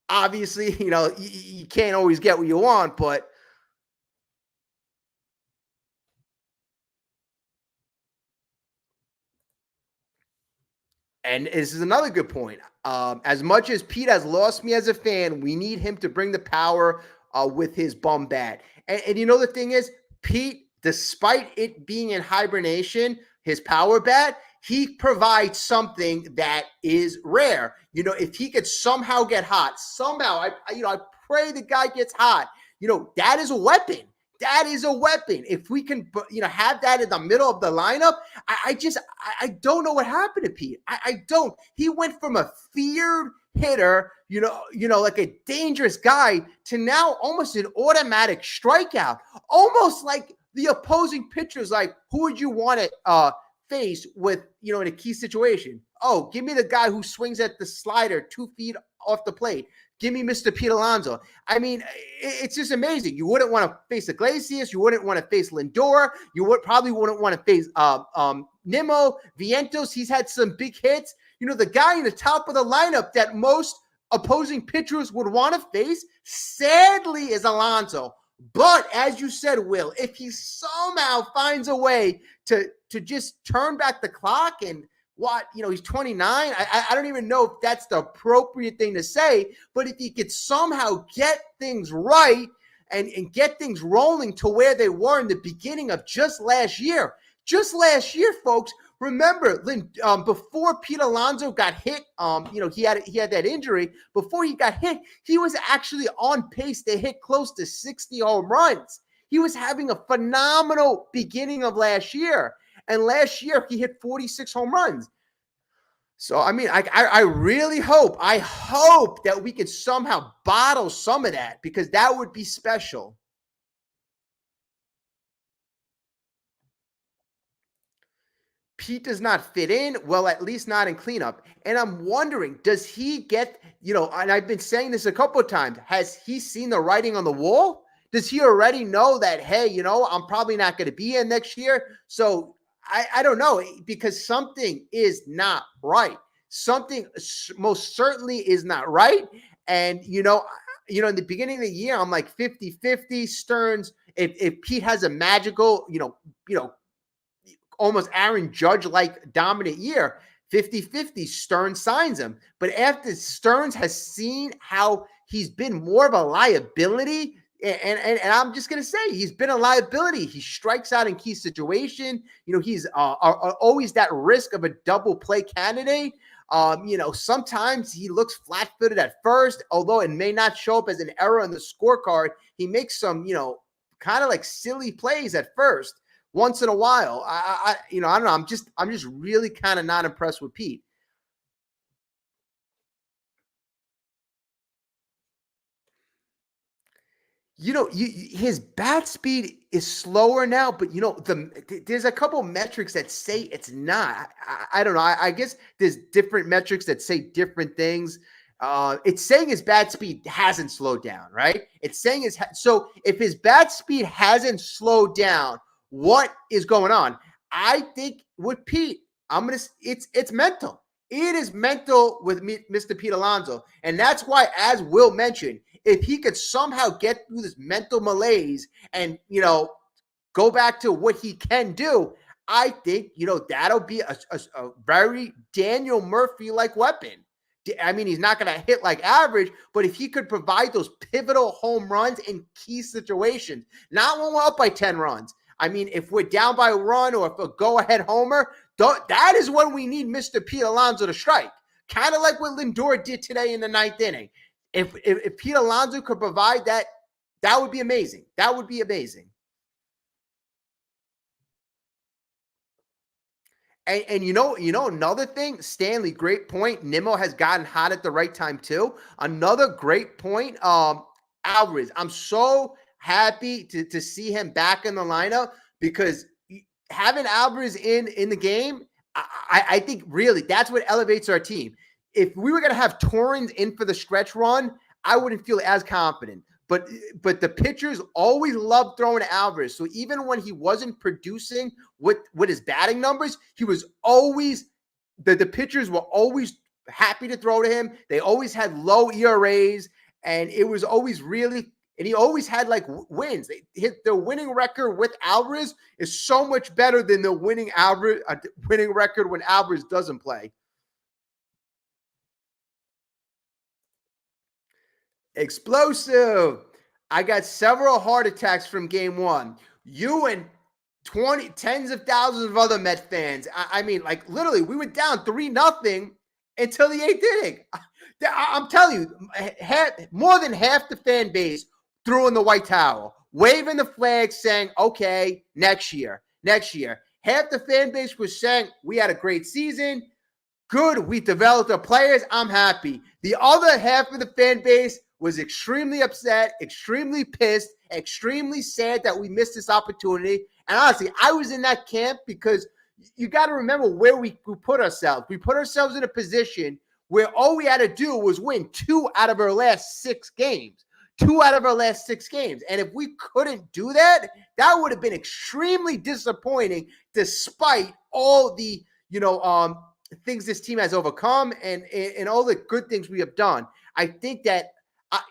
Obviously, you can't always get what you want, but and this is another good point. As much as Pete has lost me as a fan, we need him to bring the power with his bum bat. And the thing is, Pete, despite it being in hibernation, his power bat, he provides something that is rare. If he could somehow get hot, I pray the guy gets hot. That is a weapon. If we can, have that in the middle of the lineup, I don't know what happened to Pete. I don't. He went from a feared hitter, like a dangerous guy, to now almost an automatic strikeout. Almost like the opposing pitcher's like, who would you want to face with, in a key situation? Oh, give me the guy who swings at the slider 2 feet off the plate. Give me Mr. Pete Alonso. I mean, it's just amazing. You wouldn't want to face Iglesias. You wouldn't want to face Lindor. You probably wouldn't want to face Nimmo, Vientos, he's had some big hits. The guy in the top of the lineup that most opposing pitchers would want to face, sadly, is Alonso. But as you said, Will, if he somehow finds a way to just turn back the clock and he's 29. I don't even know if that's the appropriate thing to say, but if he could somehow get things right and get things rolling to where they were in the beginning of just last year, folks, remember, before Pete Alonso got hit, he had that injury. Before he got hit, he was actually on pace to hit close to 60 home runs. He was having a phenomenal beginning of last year. And last year, he hit 46 home runs. So, I really hope that we could somehow bottle some of that, because that would be special. Pete does not fit in, well, at least not in cleanup. And I'm wondering, does he get, and I've been saying this a couple of times, has he seen the writing on the wall? Does he already know that, hey, I'm probably not going to be in next year? So I don't know, because something is not right. Something most certainly is not right. And, in the beginning of the year, I'm like 50-50 Stearns. If Pete has a magical, almost Aaron Judge-like dominant year, 50-50 Stearns signs him. But after Stearns has seen how he's been more of a liability, and I'm just going to say he's been a liability. He strikes out in key situation. He's always that risk of a double play candidate. Sometimes he looks flat-footed at first, although it may not show up as an error on the scorecard. He makes some, kind of like silly plays at first. Once in a while, I don't know. I'm just really kind of not impressed with Pete. His bat speed is slower now, but there's a couple metrics that say it's not. I don't know. I guess there's different metrics that say different things. It's saying his bat speed hasn't slowed down, right? It's saying so if his bat speed hasn't slowed down, what is going on? I think with Pete, it's mental. It is mental with Mr. Pete Alonso. And that's why, as Will mentioned, if he could somehow get through this mental malaise and, go back to what he can do, I think, that'll be a very Daniel Murphy-like weapon. He's not going to hit like average, but if he could provide those pivotal home runs in key situations, not when we're up by 10 runs. If we're down by a run or if a go-ahead homer, that is when we need Mr. Pete Alonso to strike. Kind of like what Lindor did today in the 9th inning. If Pete Alonso could provide that, that would be amazing. That would be amazing. And another thing, Stanley, great point. Nimmo has gotten hot at the right time too. Another great point, Alvarez. I'm so happy to see him back in the lineup, because having Alvarez in the game, I think really that's what elevates our team. If we were going to have Torrens in for the stretch run, I wouldn't feel as confident. But the pitchers always loved throwing to Alvarez. So even when he wasn't producing with his batting numbers, he was always the pitchers were always happy to throw to him. They always had low ERAs, and it was always really. And he always had wins. The winning record with Alvarez is so much better than the winning record when Alvarez doesn't play. Explosive. I got several heart attacks from game one. You and tens of thousands of other Met fans. Literally, we were down 3-0 until the 8th inning. I'm telling you, more than half the fan base threw in the white towel, waving the flag, saying, okay, next year. Half the fan base was saying, we had a great season. Good, we developed our players. I'm happy. The other half of the fan base was extremely upset, extremely pissed, extremely sad that we missed this opportunity. And honestly, I was in that camp, because you got to remember where we put ourselves. We put ourselves in a position where all we had to do was win 2 out of our last 6 games. 2 out of our last 6 games. And if we couldn't do that, that would have been extremely disappointing despite all the, things this team has overcome and all the good things we have done. I think that,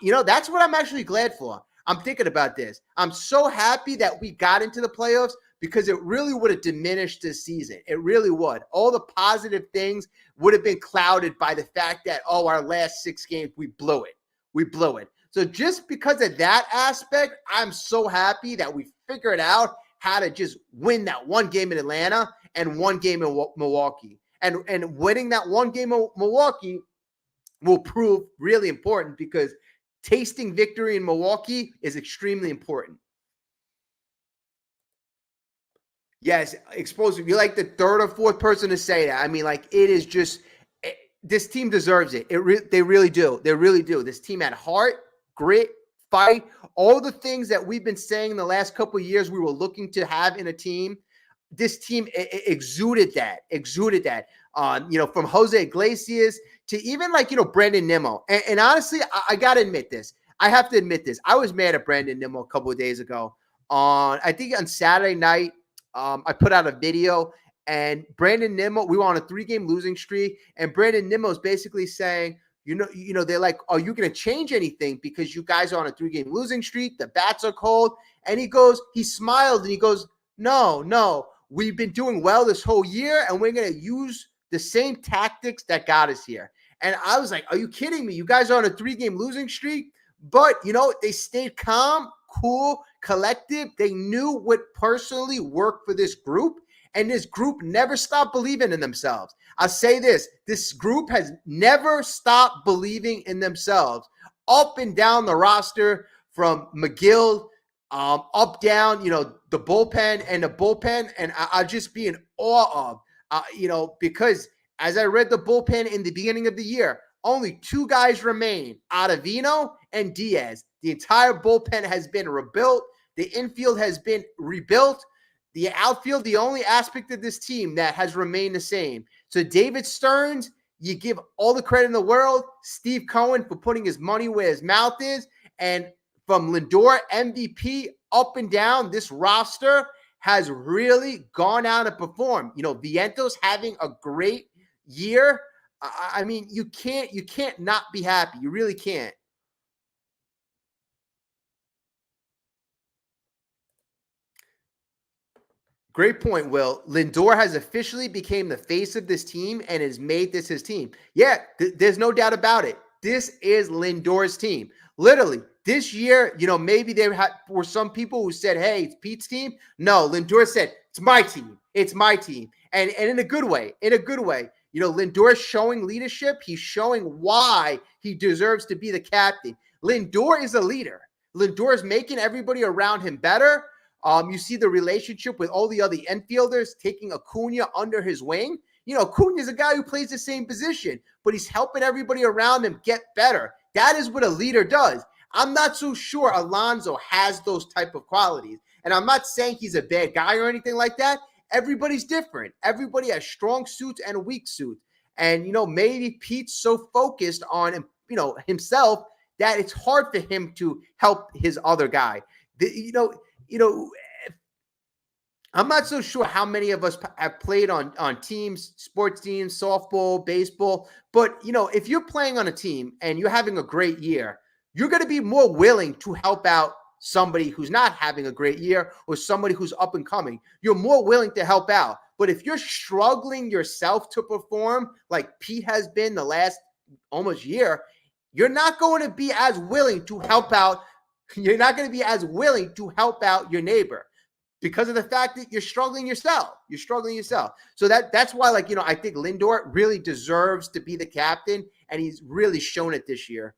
that's what I'm actually glad for. I'm thinking about this. I'm so happy that we got into the playoffs because it really would have diminished this season. It really would. All the positive things would have been clouded by the fact that, our last 6 games, we blew it. We blew it. So just because of that aspect, I'm so happy that we figured out how to just win that one game in Atlanta and one game in Milwaukee. And winning that one game in Milwaukee will prove really important because tasting victory in Milwaukee is extremely important. Yes, explosive. You're like the third or fourth person to say that. I mean, like, it is just this team deserves it. They really do. They really do. This team had heart, grit, fight, all the things that we've been saying the last couple of years we were looking to have in a team. This team exuded that. From Jose Iglesias to even Brandon Nimmo. And honestly, I got to admit this. I have to admit this. I was mad at Brandon Nimmo a couple of days ago. I think on Saturday night, I put out a video, and Brandon Nimmo, we were on a 3-game losing streak, and Brandon Nimmo is basically saying, they're like, are you going to change anything because you guys are on a 3-game losing streak? The bats are cold. And he smiled and he goes, no, we've been doing well this whole year, and we're going to use the same tactics that got us here. And I was like, are you kidding me? You guys are on a 3-game losing streak? But, they stayed calm, cool, collective. They knew what personally worked for this group, and this group never stopped believing in themselves. I'll say this group has never stopped believing in themselves up and down the roster from McGill, up, down, the bullpen, and I'll just be in awe of, because as I read the bullpen in the beginning of the year, only 2 guys remain, Ottavino and Diaz. The entire bullpen has been rebuilt. The infield has been rebuilt. The outfield, the only aspect of this team that has remained the same. So David Stearns, you give all the credit in the world. Steve Cohen for putting his money where his mouth is. And from Lindor, MVP, up and down, this roster has really gone out and performed. Vientos having a great year. I mean, you can't not be happy. You really can't. Great point, Will. Lindor has officially became the face of this team and has made this his team. Yeah, there's no doubt about it. This is Lindor's team. Literally, this year, maybe there were some people who said, hey, it's Pete's team. No, Lindor said, it's my team. It's my team. And in a good way. Lindor's showing leadership. He's showing why he deserves to be the captain. Lindor is a leader. Lindor is making everybody around him better. You see the relationship with all the other infielders taking Acuna under his wing. Acuna is a guy who plays the same position, but he's helping everybody around him get better. That is what a leader does. I'm not so sure Alonso has those type of qualities. And I'm not saying he's a bad guy or anything like that. Everybody's different. Everybody has strong suits and weak suits. And, maybe Pete's so focused on, himself that it's hard for him to help his other guy. I'm not so sure how many of us have played on teams, sports teams, softball, baseball. But, if you're playing on a team and you're having a great year, you're going to be more willing to help out somebody who's not having a great year or somebody who's up and coming. You're more willing to help out. But if you're struggling yourself to perform like Pete has been the last almost year, you're not going to be as willing to help out. You're not going to be as willing to help out your neighbor because of the fact that you're struggling yourself. So that's why, I think Lindor really deserves to be the captain, and he's really shown it this year.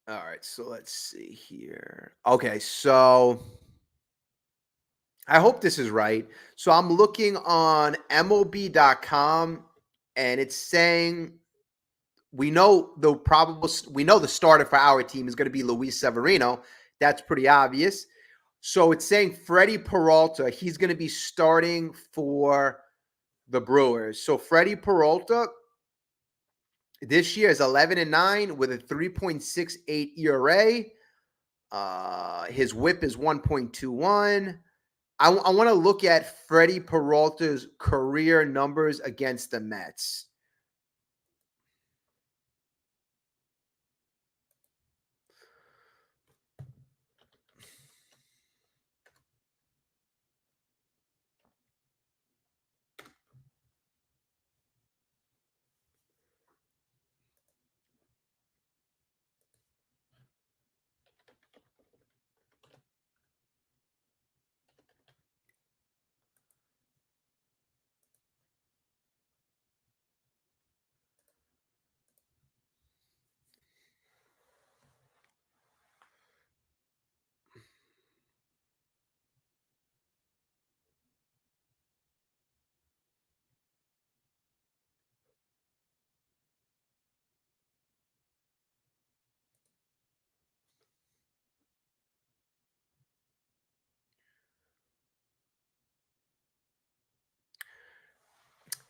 All right, so let's see here. Okay, so I hope this is right. So I'm looking on MLB.com and it's saying we know the starter for our team is going to be Luis Severino. That's pretty obvious. So it's saying Freddie Peralta, he's going to be starting for the Brewers. So Freddie Peralta this year is 11-9 with a 3.68 ERA. His WHIP is 1.21. I want to look at Freddie Peralta's career numbers against the Mets.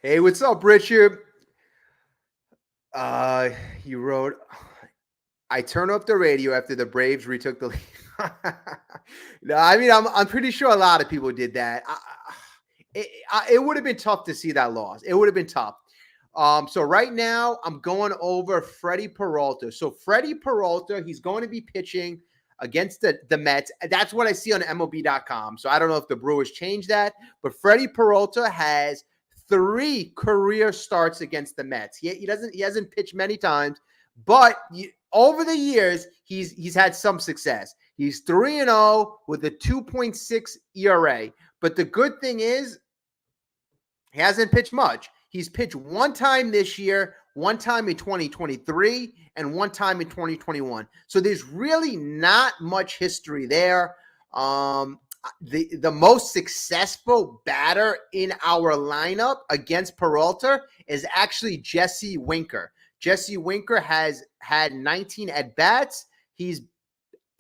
Hey, what's up, Richard? Uh, you wrote, I turned up the radio after the Braves retook the lead. No, I mean, I'm pretty sure a lot of people did that. It would have been tough to see that loss. It would have been tough. So right now I'm going over Freddie Peralta. So Freddie Peralta, he's going to be pitching against the Mets. That's what I see on MLB.com. So I don't know if the Brewers changed that, but Freddie Peralta has 3 career starts against the Mets. He hasn't pitched many times, but over the years he's had some success. He's 3-0 with a 2.6 ERA. But the good thing is he hasn't pitched much. He's pitched one time this year, one time in 2023, and one time in 2021. So there's really not much history there. The most successful batter in our lineup against Peralta is actually Jesse Winker. Jesse Winker has had 19 at-bats. He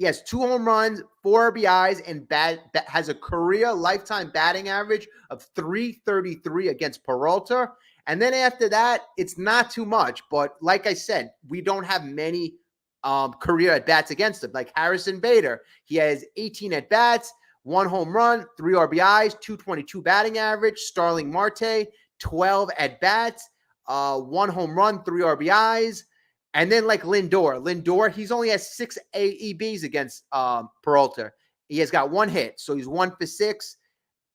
has 2 home runs, 4 RBIs, and has a career lifetime batting average of .333 against Peralta. And then after that, it's not too much. But like I said, we don't have many career at-bats against him. Like Harrison Bader, he has 18 at-bats, 1 home run, 3 RBIs, .222 batting average. Starling Marte, 12 at-bats, 1 home run, 3 RBIs. And then like Lindor, he's only has 6 AEBs against Peralta. He has got 1 hit, so he's 1 for 6.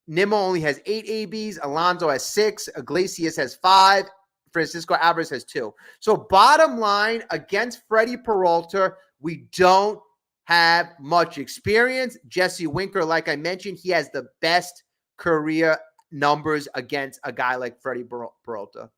Nimmo only has 8 ABs. Alonso has 6. Iglesias has 5. Francisco Alvarez has 2. So bottom line, against Freddie Peralta, we don't have much experience. Jesse Winker, like I mentioned, he has the best career numbers against a guy like Freddie Peralta.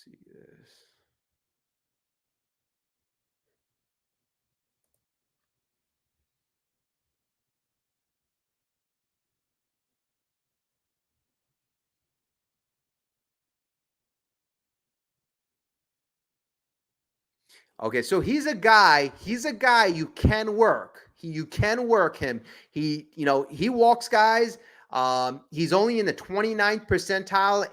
See this. Okay, so he's a guy you can work. You can work him. He walks guys. He's only in the 29th percentile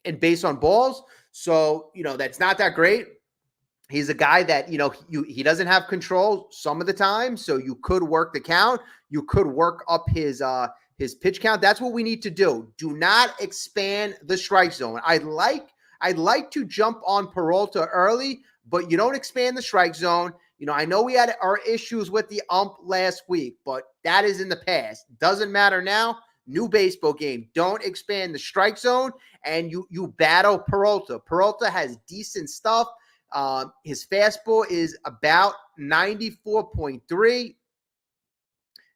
in base on balls. So, that's not that great. He's a guy that, he doesn't have control some of the time, so you could work the count. You could work up his pitch count. That's what we need to do. Do not expand the strike zone. I'd like to jump on Peralta early, but you don't expand the strike zone. I know we had our issues with the ump last week, but that is in the past. Doesn't matter now. New baseball game. Don't expand the strike zone, and you battle Peralta. Peralta has decent stuff. His fastball is about 94.3.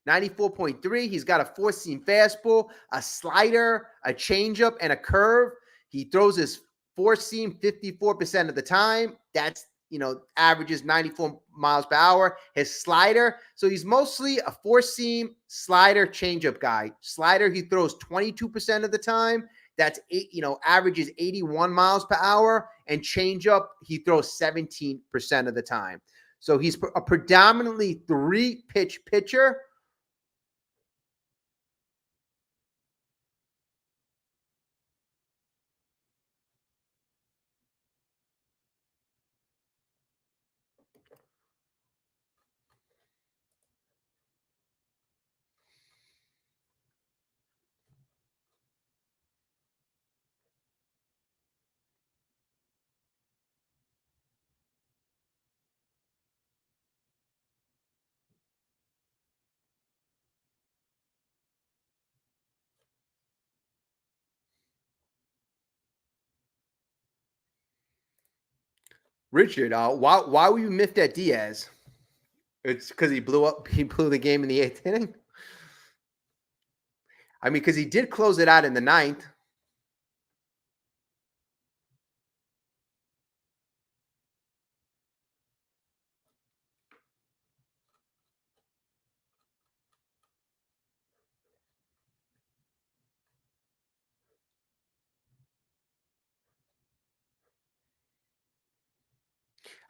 94.3. He's got a four-seam fastball, a slider, a changeup, and a curve. He throws his four-seam 54% of the time. That's, averages 94 miles per hour. His slider, so he's mostly a four-seam slider changeup guy. Slider, he throws 22% of the time. That's averages 81 miles per hour. And changeup, he throws 17% of the time. So he's a predominantly three-pitch pitcher. Richard, why were you miffed at Diaz? It's because he blew the game in the eighth inning. I mean, because he did close it out in the ninth.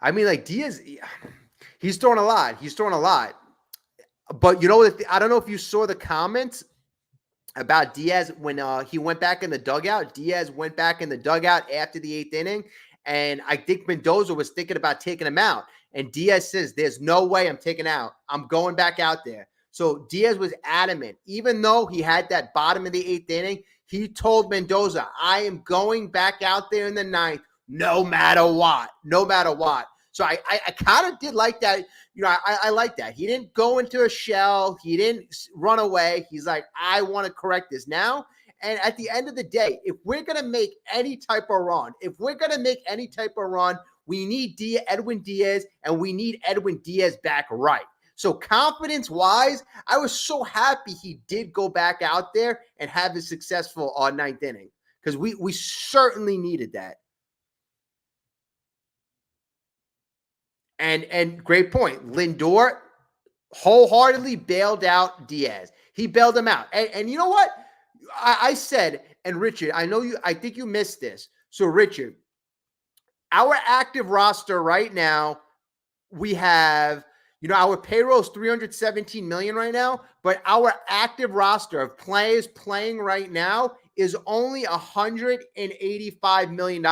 I mean, like Diaz, he's throwing a lot. But I don't know if you saw the comments about Diaz when he went back in the dugout. Diaz went back in the dugout after the eighth inning, and I think Mendoza was thinking about taking him out. And Diaz says, "There's no way I'm taking out. I'm going back out there." So Diaz was adamant, even though he had that bottom of the eighth inning. He told Mendoza, "I am going back out there in the ninth, no matter what, no matter what." So I kind of did like that. I like that. He didn't go into a shell. He didn't run away. He's like, I want to correct this now. And at the end of the day, if we're going to make any type of run, we need Edwin Diaz, and we need Edwin Diaz back right. So confidence-wise, I was so happy he did go back out there and have a successful ninth inning, because we certainly needed that. And great point. Lindor wholeheartedly bailed out Diaz. He bailed him out. And you know what? I said, and Richard, I think you missed this. So Richard, our active roster right now, we have, our payroll is $317 million right now, but our active roster of players playing right now is only $185 million,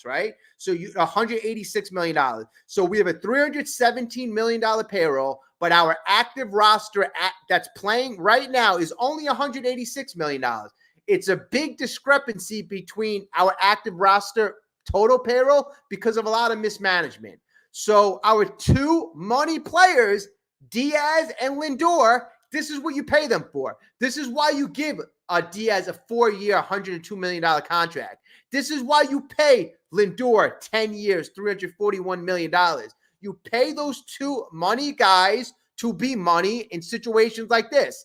right? So $186 million. So we have a $317 million payroll, but our active roster that's playing right now is only $186 million. It's a big discrepancy between our active roster total payroll because of a lot of mismanagement. So our two money players, Diaz and Lindor, this is what you pay them for. This is why you give Diaz a 4-year, $102 million contract. This is why you pay Lindor 10 years, $341 million. You pay those two money guys to be money in situations like this.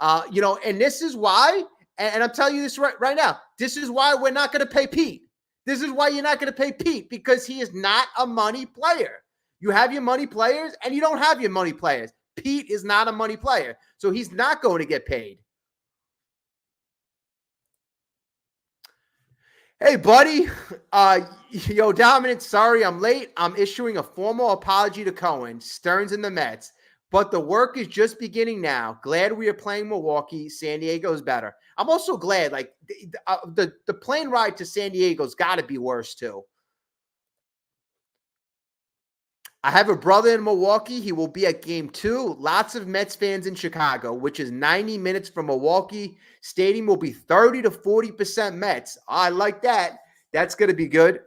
And this is why, and I'm telling you this right now, this is why we're not going to pay Pete. This is why you're not going to pay Pete, because he is not a money player. You have your money players, and you don't have your money players. Pete is not a money player, so he's not going to get paid. Hey, buddy. Dominant, sorry I'm late. I'm issuing a formal apology to Cohen, Stearns, and the Mets. But the work is just beginning now. Glad we are playing Milwaukee. San Diego's better. I'm also glad, like, the plane ride to San Diego's got to be worse, too. I have a brother in Milwaukee. He will be at game 2. Lots of Mets fans in Chicago, which is 90 minutes from Milwaukee. Stadium will be 30 to 40% Mets. I like that. That's going to be good.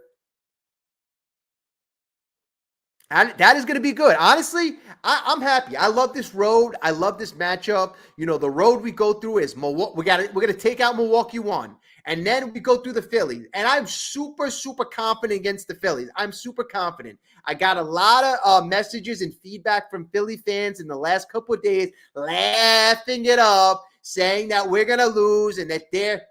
And that is going to be good. Honestly, I'm happy. I love this road. I love this matchup. The road we go through is Milwaukee. We're going to take out Milwaukee 1. And then we go through the Phillies. And I'm super, super confident against the Phillies. I'm super confident. I got a lot of messages and feedback from Philly fans in the last couple of days laughing it up, saying that we're going to lose and that they're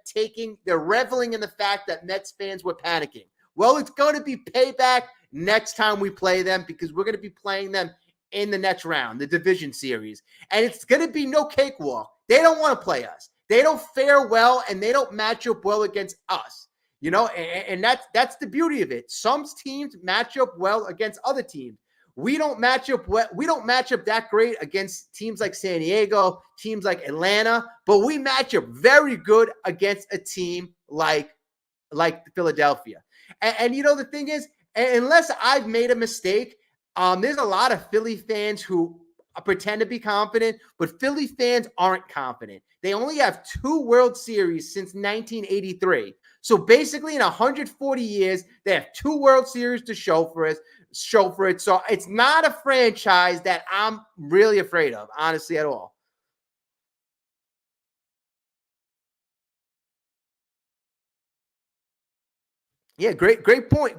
reveling in the fact that Mets fans were panicking. Well, it's going to be payback next time we play them because we're going to be playing them in the next round, the division series. And it's going to be no cakewalk. They don't want to play us. They don't fare well, and they don't match up well against us. You know, and that's the beauty of it. Some teams match up well against other teams. We don't match up well. We don't match up that great against teams like San Diego, teams like Atlanta, but we match up very good against a team like Philadelphia. And you know, the thing is, unless I've made a mistake, there's a lot of Philly fans who pretend to be confident, but Philly fans aren't confident. They only have 2 World Series since 1983. So basically, in 140 years, they have 2 World Series to show for it. So it's not a franchise that I'm really afraid of, honestly, at all. Yeah, great point,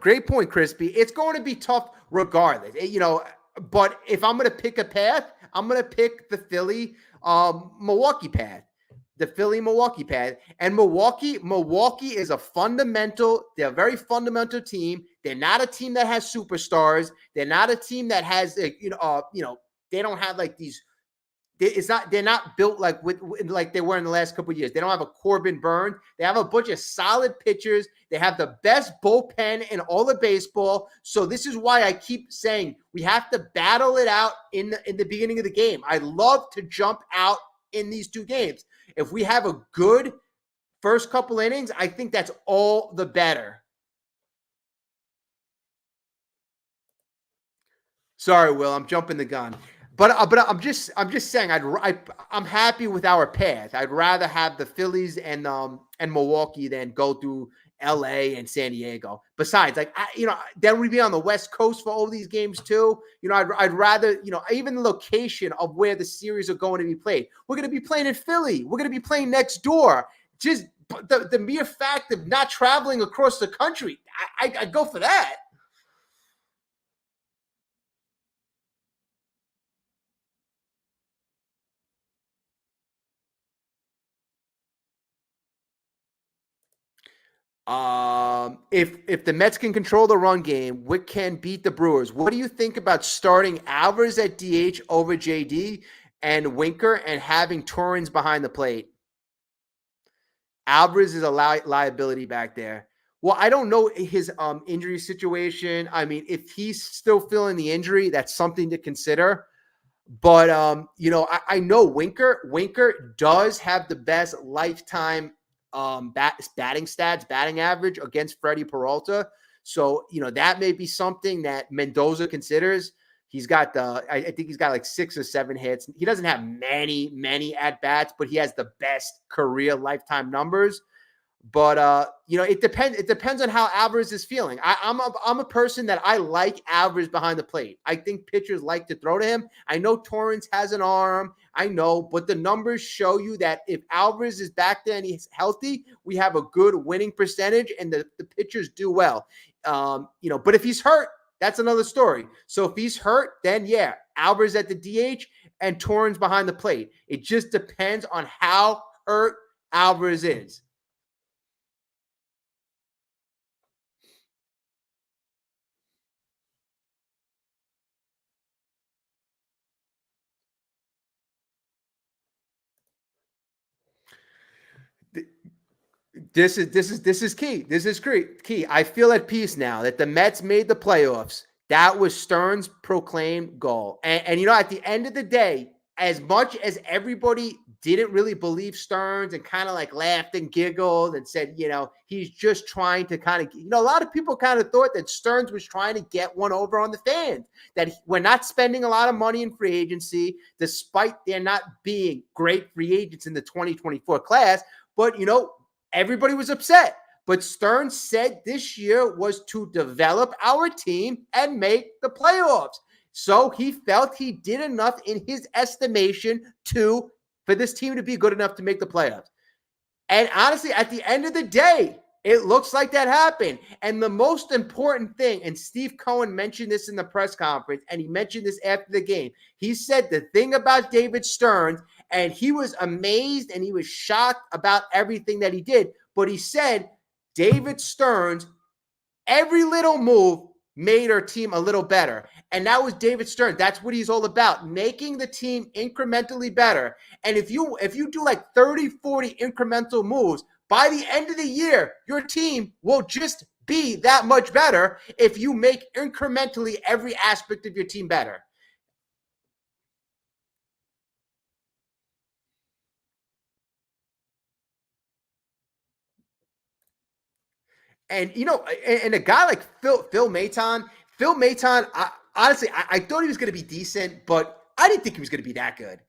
Crispy. It's going to be tough regardless. You know, but if I'm going to pick a path, I'm going to pick the Philly Milwaukee path. The Philly Milwaukee path. And Milwaukee is they're a very fundamental team. They're not a team that has superstars. They're not a team that has they don't have like these they're not built like they were in the last couple of years. They don't have a Corbin Burns. They have a bunch of solid pitchers. They have the best bullpen in all of baseball. So this is why I keep saying we have to battle it out in the beginning of the game. I love to jump out in these 2 games. If we have a good first couple innings, I think that's all the better. Sorry, Will, I'm jumping the gun. But I'm just saying I'm happy with our path. I'd rather have the Phillies and Milwaukee than go through LA and San Diego. Besides, then we'd be on the West Coast for all these games too. You know, I'd rather, even the location of where the series are going to be played. We're going to be playing in Philly. We're going to be playing next door. Just the mere fact of not traveling across the country, I go for that. If the Mets can control the run game, what can beat the Brewers? What do you think about starting Alvarez at DH over JD and Winker and having Torrens behind the plate? Alvarez is a liability back there. Well, I don't know his injury situation. I mean, if he's still feeling the injury, that's something to consider. But I know Winker does have the best lifetime batting stats, batting average against Freddie Peralta. So, that may be something that Mendoza considers. He's got I think he's got like 6 or 7 hits. He doesn't have many at bats, but he has the best career lifetime numbers. But it depends. It depends on how Alvarez is feeling. I'm a person that I like Alvarez behind the plate. I think pitchers like to throw to him. I know Torrens has an arm. I know, but the numbers show you that if Alvarez is back there and he's healthy, we have a good winning percentage, and the pitchers do well. But if he's hurt, that's another story. So if he's hurt, then yeah, Alvarez at the DH and Torrens behind the plate. It just depends on how hurt Alvarez is. This is key. This is key. I feel at peace now that the Mets made the playoffs. That was Stern's proclaimed goal. And at the end of the day, as much as everybody didn't really believe Stearns and kind of like laughed and giggled and said, he's just trying to kind of, a lot of people kind of thought that Stearns was trying to get one over on the fans, that we're not spending a lot of money in free agency, despite there not being great free agents in the 2024 class. But, everybody was upset. But Stearns said this year was to develop our team and make the playoffs. So he felt he did enough in his estimation for this team to be good enough to make the playoffs. And honestly, at the end of the day, it looks like that happened. And the most important thing, and Steve Cohen mentioned this in the press conference, and he mentioned this after the game. He said the thing about David Stearns, and he was amazed and he was shocked about everything that he did. But he said David Stearns, every little move made our team a little better. And that was David Stern. That's what he's all about, making the team incrementally better. And if you do like 30, 40 incremental moves, by the end of the year, your team will just be that much better if you make incrementally every aspect of your team better. And and a guy like Phil Maton, honestly, I thought he was going to be decent, but I didn't think he was going to be that good.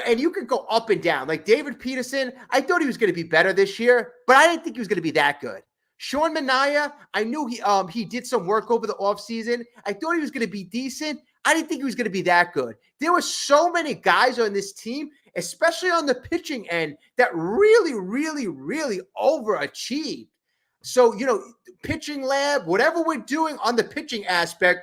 And you could go up and down. Like David Peterson, I thought he was going to be better this year, but I didn't think he was going to be that good. Sean Manaea, I knew he did some work over the offseason. I thought he was going to be decent. I didn't think he was going to be that good. There were so many guys on this team, especially on the pitching end, that really, really, really overachieved. So, pitching lab, whatever we're doing on the pitching aspect,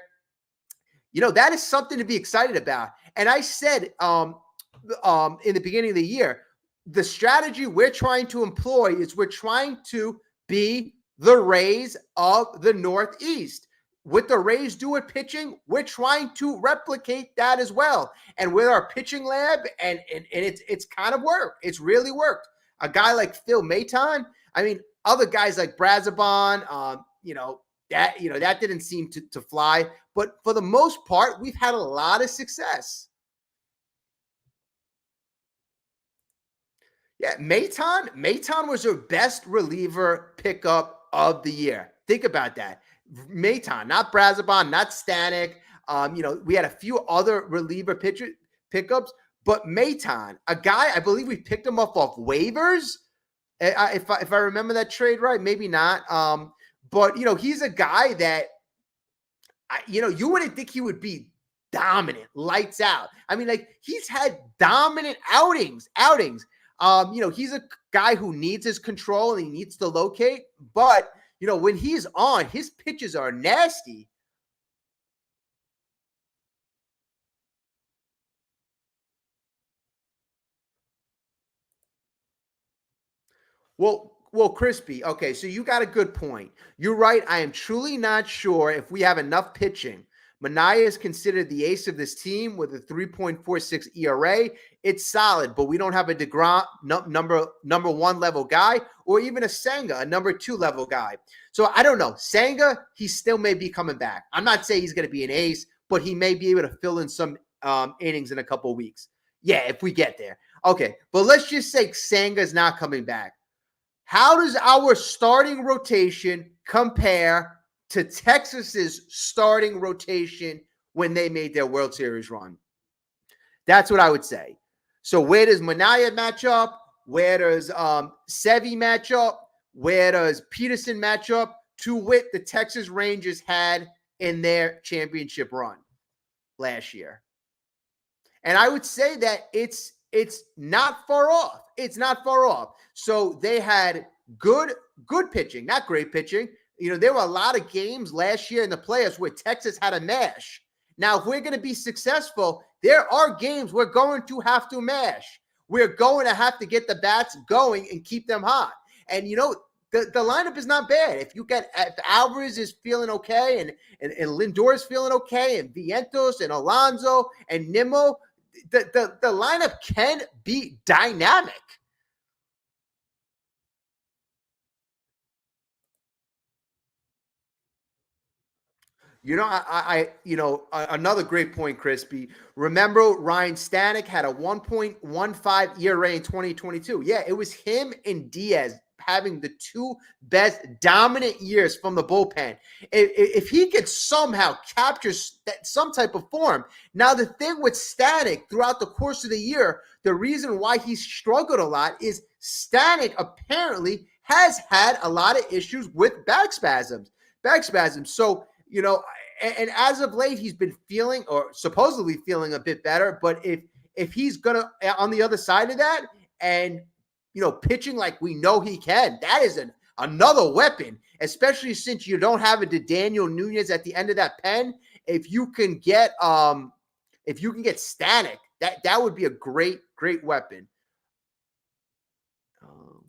that is something to be excited about. And I said in the beginning of the year, the strategy we're trying to employ is we're trying to be the Rays of the Northeast. What the Rays do at pitching, we're trying to replicate that as well. And with our pitching lab, and it's kind of worked. It's really worked. A guy like Phil Maton, I mean, other guys like Brazoban, that didn't seem to fly. But for the most part, we've had a lot of success. Yeah, Maton was our best reliever pickup of the year. Think about that. Maton, not Brazoban, not Stanek. We had a few other reliever pickups, but Maton, a guy, I believe we picked him up off waivers. If I remember that trade right, maybe not. But he's a guy that you wouldn't think he would be dominant, lights out. I mean, like he's had dominant outings. He's a guy who needs his control and he needs to locate. But when he's on, his pitches are nasty. Well, Crispy. Okay, so you got a good point. You're right. I am truly not sure if we have enough pitching. Manaea is considered the ace of this team with a 3.46 ERA. It's solid, but we don't have a DeGrom number one level guy, or even a Senga, a number two level guy. So I don't know. Senga, he still may be coming back. I'm not saying he's going to be an ace, but he may be able to fill in some innings in a couple of weeks. Yeah, if we get there. Okay, but let's just say Senga's not coming back. How does our starting rotation compare to Texas's starting rotation when they made their World Series run? That's what I would say. So where does Manaea match up? Where does Sevy match up? Where does Peterson match up to what the Texas Rangers had in their championship run last year? And I would say that it's not far off. It's not far off. So they had good pitching, not great pitching. There were a lot of games last year in the playoffs where Texas had a mash. Now, if we're going to be successful, there are games we're going to have to mash. We're going to have to get the bats going and keep them hot. And, the lineup is not bad. If Alvarez is feeling okay and Lindor is feeling okay and Vientos and Alonso and Nimmo, the lineup can be dynamic. Another great point, Crispy. Remember, Ryan Stanek had a 1.15 ERA in 2022. Yeah, it was him and Diaz having the two best dominant years from the bullpen. If he could somehow capture some type of form. Now, the thing with Stanek throughout the course of the year, the reason why he's struggled a lot is Stanek apparently has had a lot of issues with back spasms. So, and as of late, he's been feeling or supposedly feeling a bit better. But if he's going to, on the other side of that, and pitching like we know he can. That is another weapon, especially since you don't have a Daniel Nunez at the end of that pen. If you can get Stanek, that would be a great weapon. Um,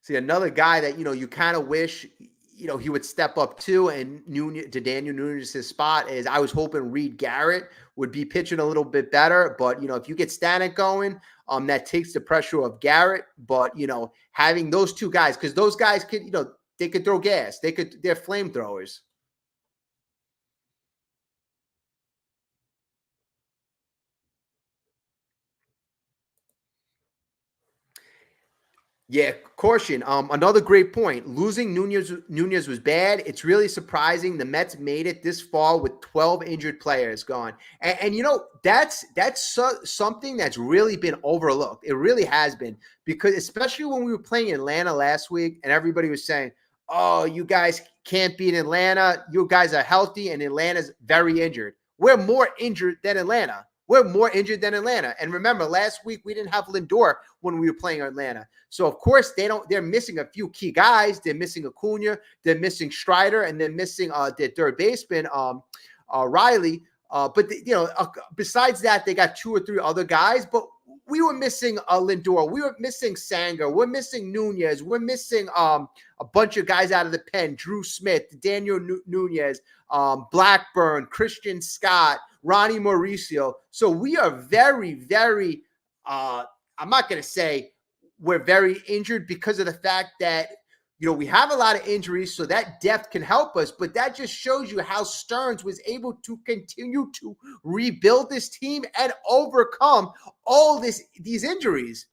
See, another guy that you kind of wish he would step up to, and to Daniel Nunez' spot is, I was hoping Reed Garrett would be pitching a little bit better, but if you get Stanek going, that takes the pressure of Garrett. But having those two guys, because those guys could they could throw gas, they're flamethrowers. Yeah, caution. Another great point. Losing Nunez was bad. It's really surprising the Mets made it this far with 12 injured players gone. And that's something that's really been overlooked. It really has been, because especially when we were playing Atlanta last week, and everybody was saying, "Oh, you guys can't beat Atlanta. You guys are healthy, and Atlanta's very injured." We're more injured than Atlanta. We're more injured than Atlanta. And remember, last week we didn't have Lindor when we were playing Atlanta. So of course they're missing a few key guys. They're missing Acuna, they're missing Strider, and they're missing their third baseman, Riley. But besides that, they got two or three other guys. But we were missing Lindor. We were missing Sanger. We're missing Nunez. We're missing a bunch of guys out of the pen. Drew Smith, Daniel Nunez, Blackburn, Christian Scott, Ronnie Mauricio. So we are very, very, I'm not going to say we're very injured, because of the fact that, we have a lot of injuries, so that depth can help us. But that just shows you how Stearns was able to continue to rebuild this team and overcome all these injuries.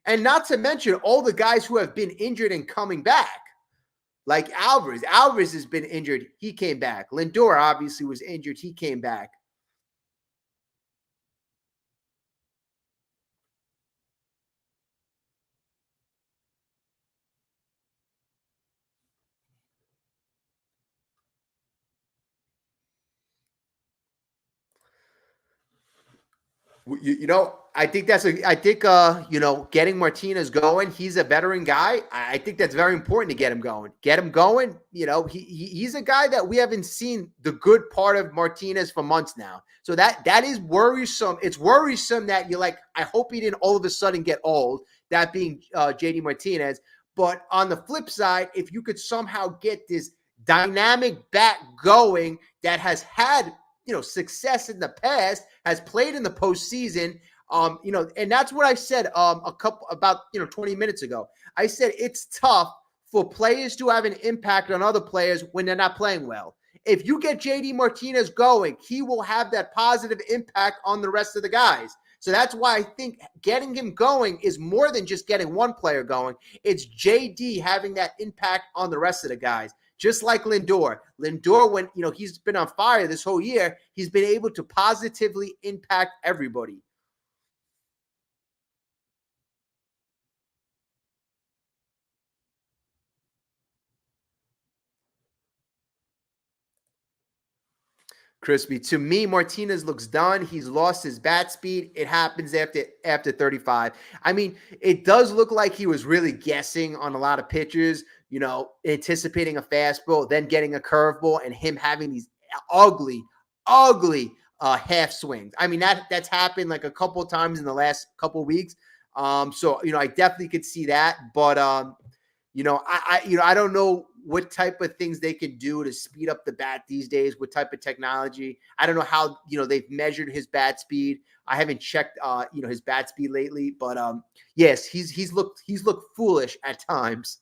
And not to mention all the guys who have been injured and coming back. Like Alvarez. Alvarez has been injured. He came back. Lindor obviously was injured. He came back. I think getting Martinez going, he's a veteran guy. I think that's very important to get him going. Get him going. He's a guy that we haven't seen the good part of Martinez for months now. So that is worrisome. It's worrisome that you're like, I hope he didn't all of a sudden get old, that being JD Martinez. But on the flip side, if you could somehow get this dynamic bat going that has had success in the past, has played in the postseason, and that's what I said about 20 minutes ago. I said it's tough for players to have an impact on other players when they're not playing well. If you get JD Martinez going, he will have that positive impact on the rest of the guys. So that's why I think getting him going is more than just getting one player going. It's JD having that impact on the rest of the guys. Just like Lindor. Lindor, when he's been on fire this whole year, he's been able to positively impact everybody. Crispy. To me, Martinez looks done. He's lost his bat speed. It happens after 35. I mean, it does look like he was really guessing on a lot of pitches, anticipating a fastball, then getting a curveball, and him having these ugly, ugly half swings. I mean, that's happened like a couple of times in the last couple of weeks. So I definitely could see that. But I don't know what type of things they can do to speed up the bat these days, what type of technology. I don't know how, they've measured his bat speed. I haven't checked, his bat speed lately, but yes, he's looked foolish at times.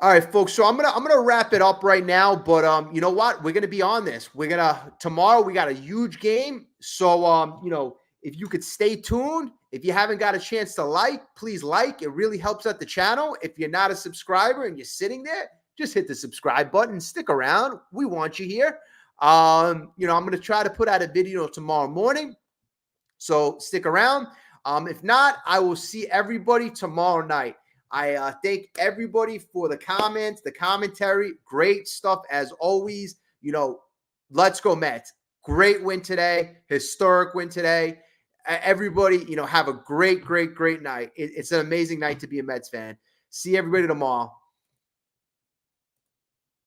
All right, folks. So I'm gonna wrap it up right now. But you know what? We're gonna be on this. We're gonna tomorrow. We got a huge game. So if you could stay tuned. If you haven't got a chance to please like. It really helps out the channel. If you're not a subscriber and you're sitting there, just hit the subscribe button. Stick around. We want you here. I'm gonna try to put out a video tomorrow morning. So stick around. If not, I will see everybody tomorrow night. I thank everybody for the comments, the commentary. Great stuff as always. Let's go Mets. Great win today. Historic win today. Everybody, have a great, great, great night. It's an amazing night to be a Mets fan. See everybody tomorrow.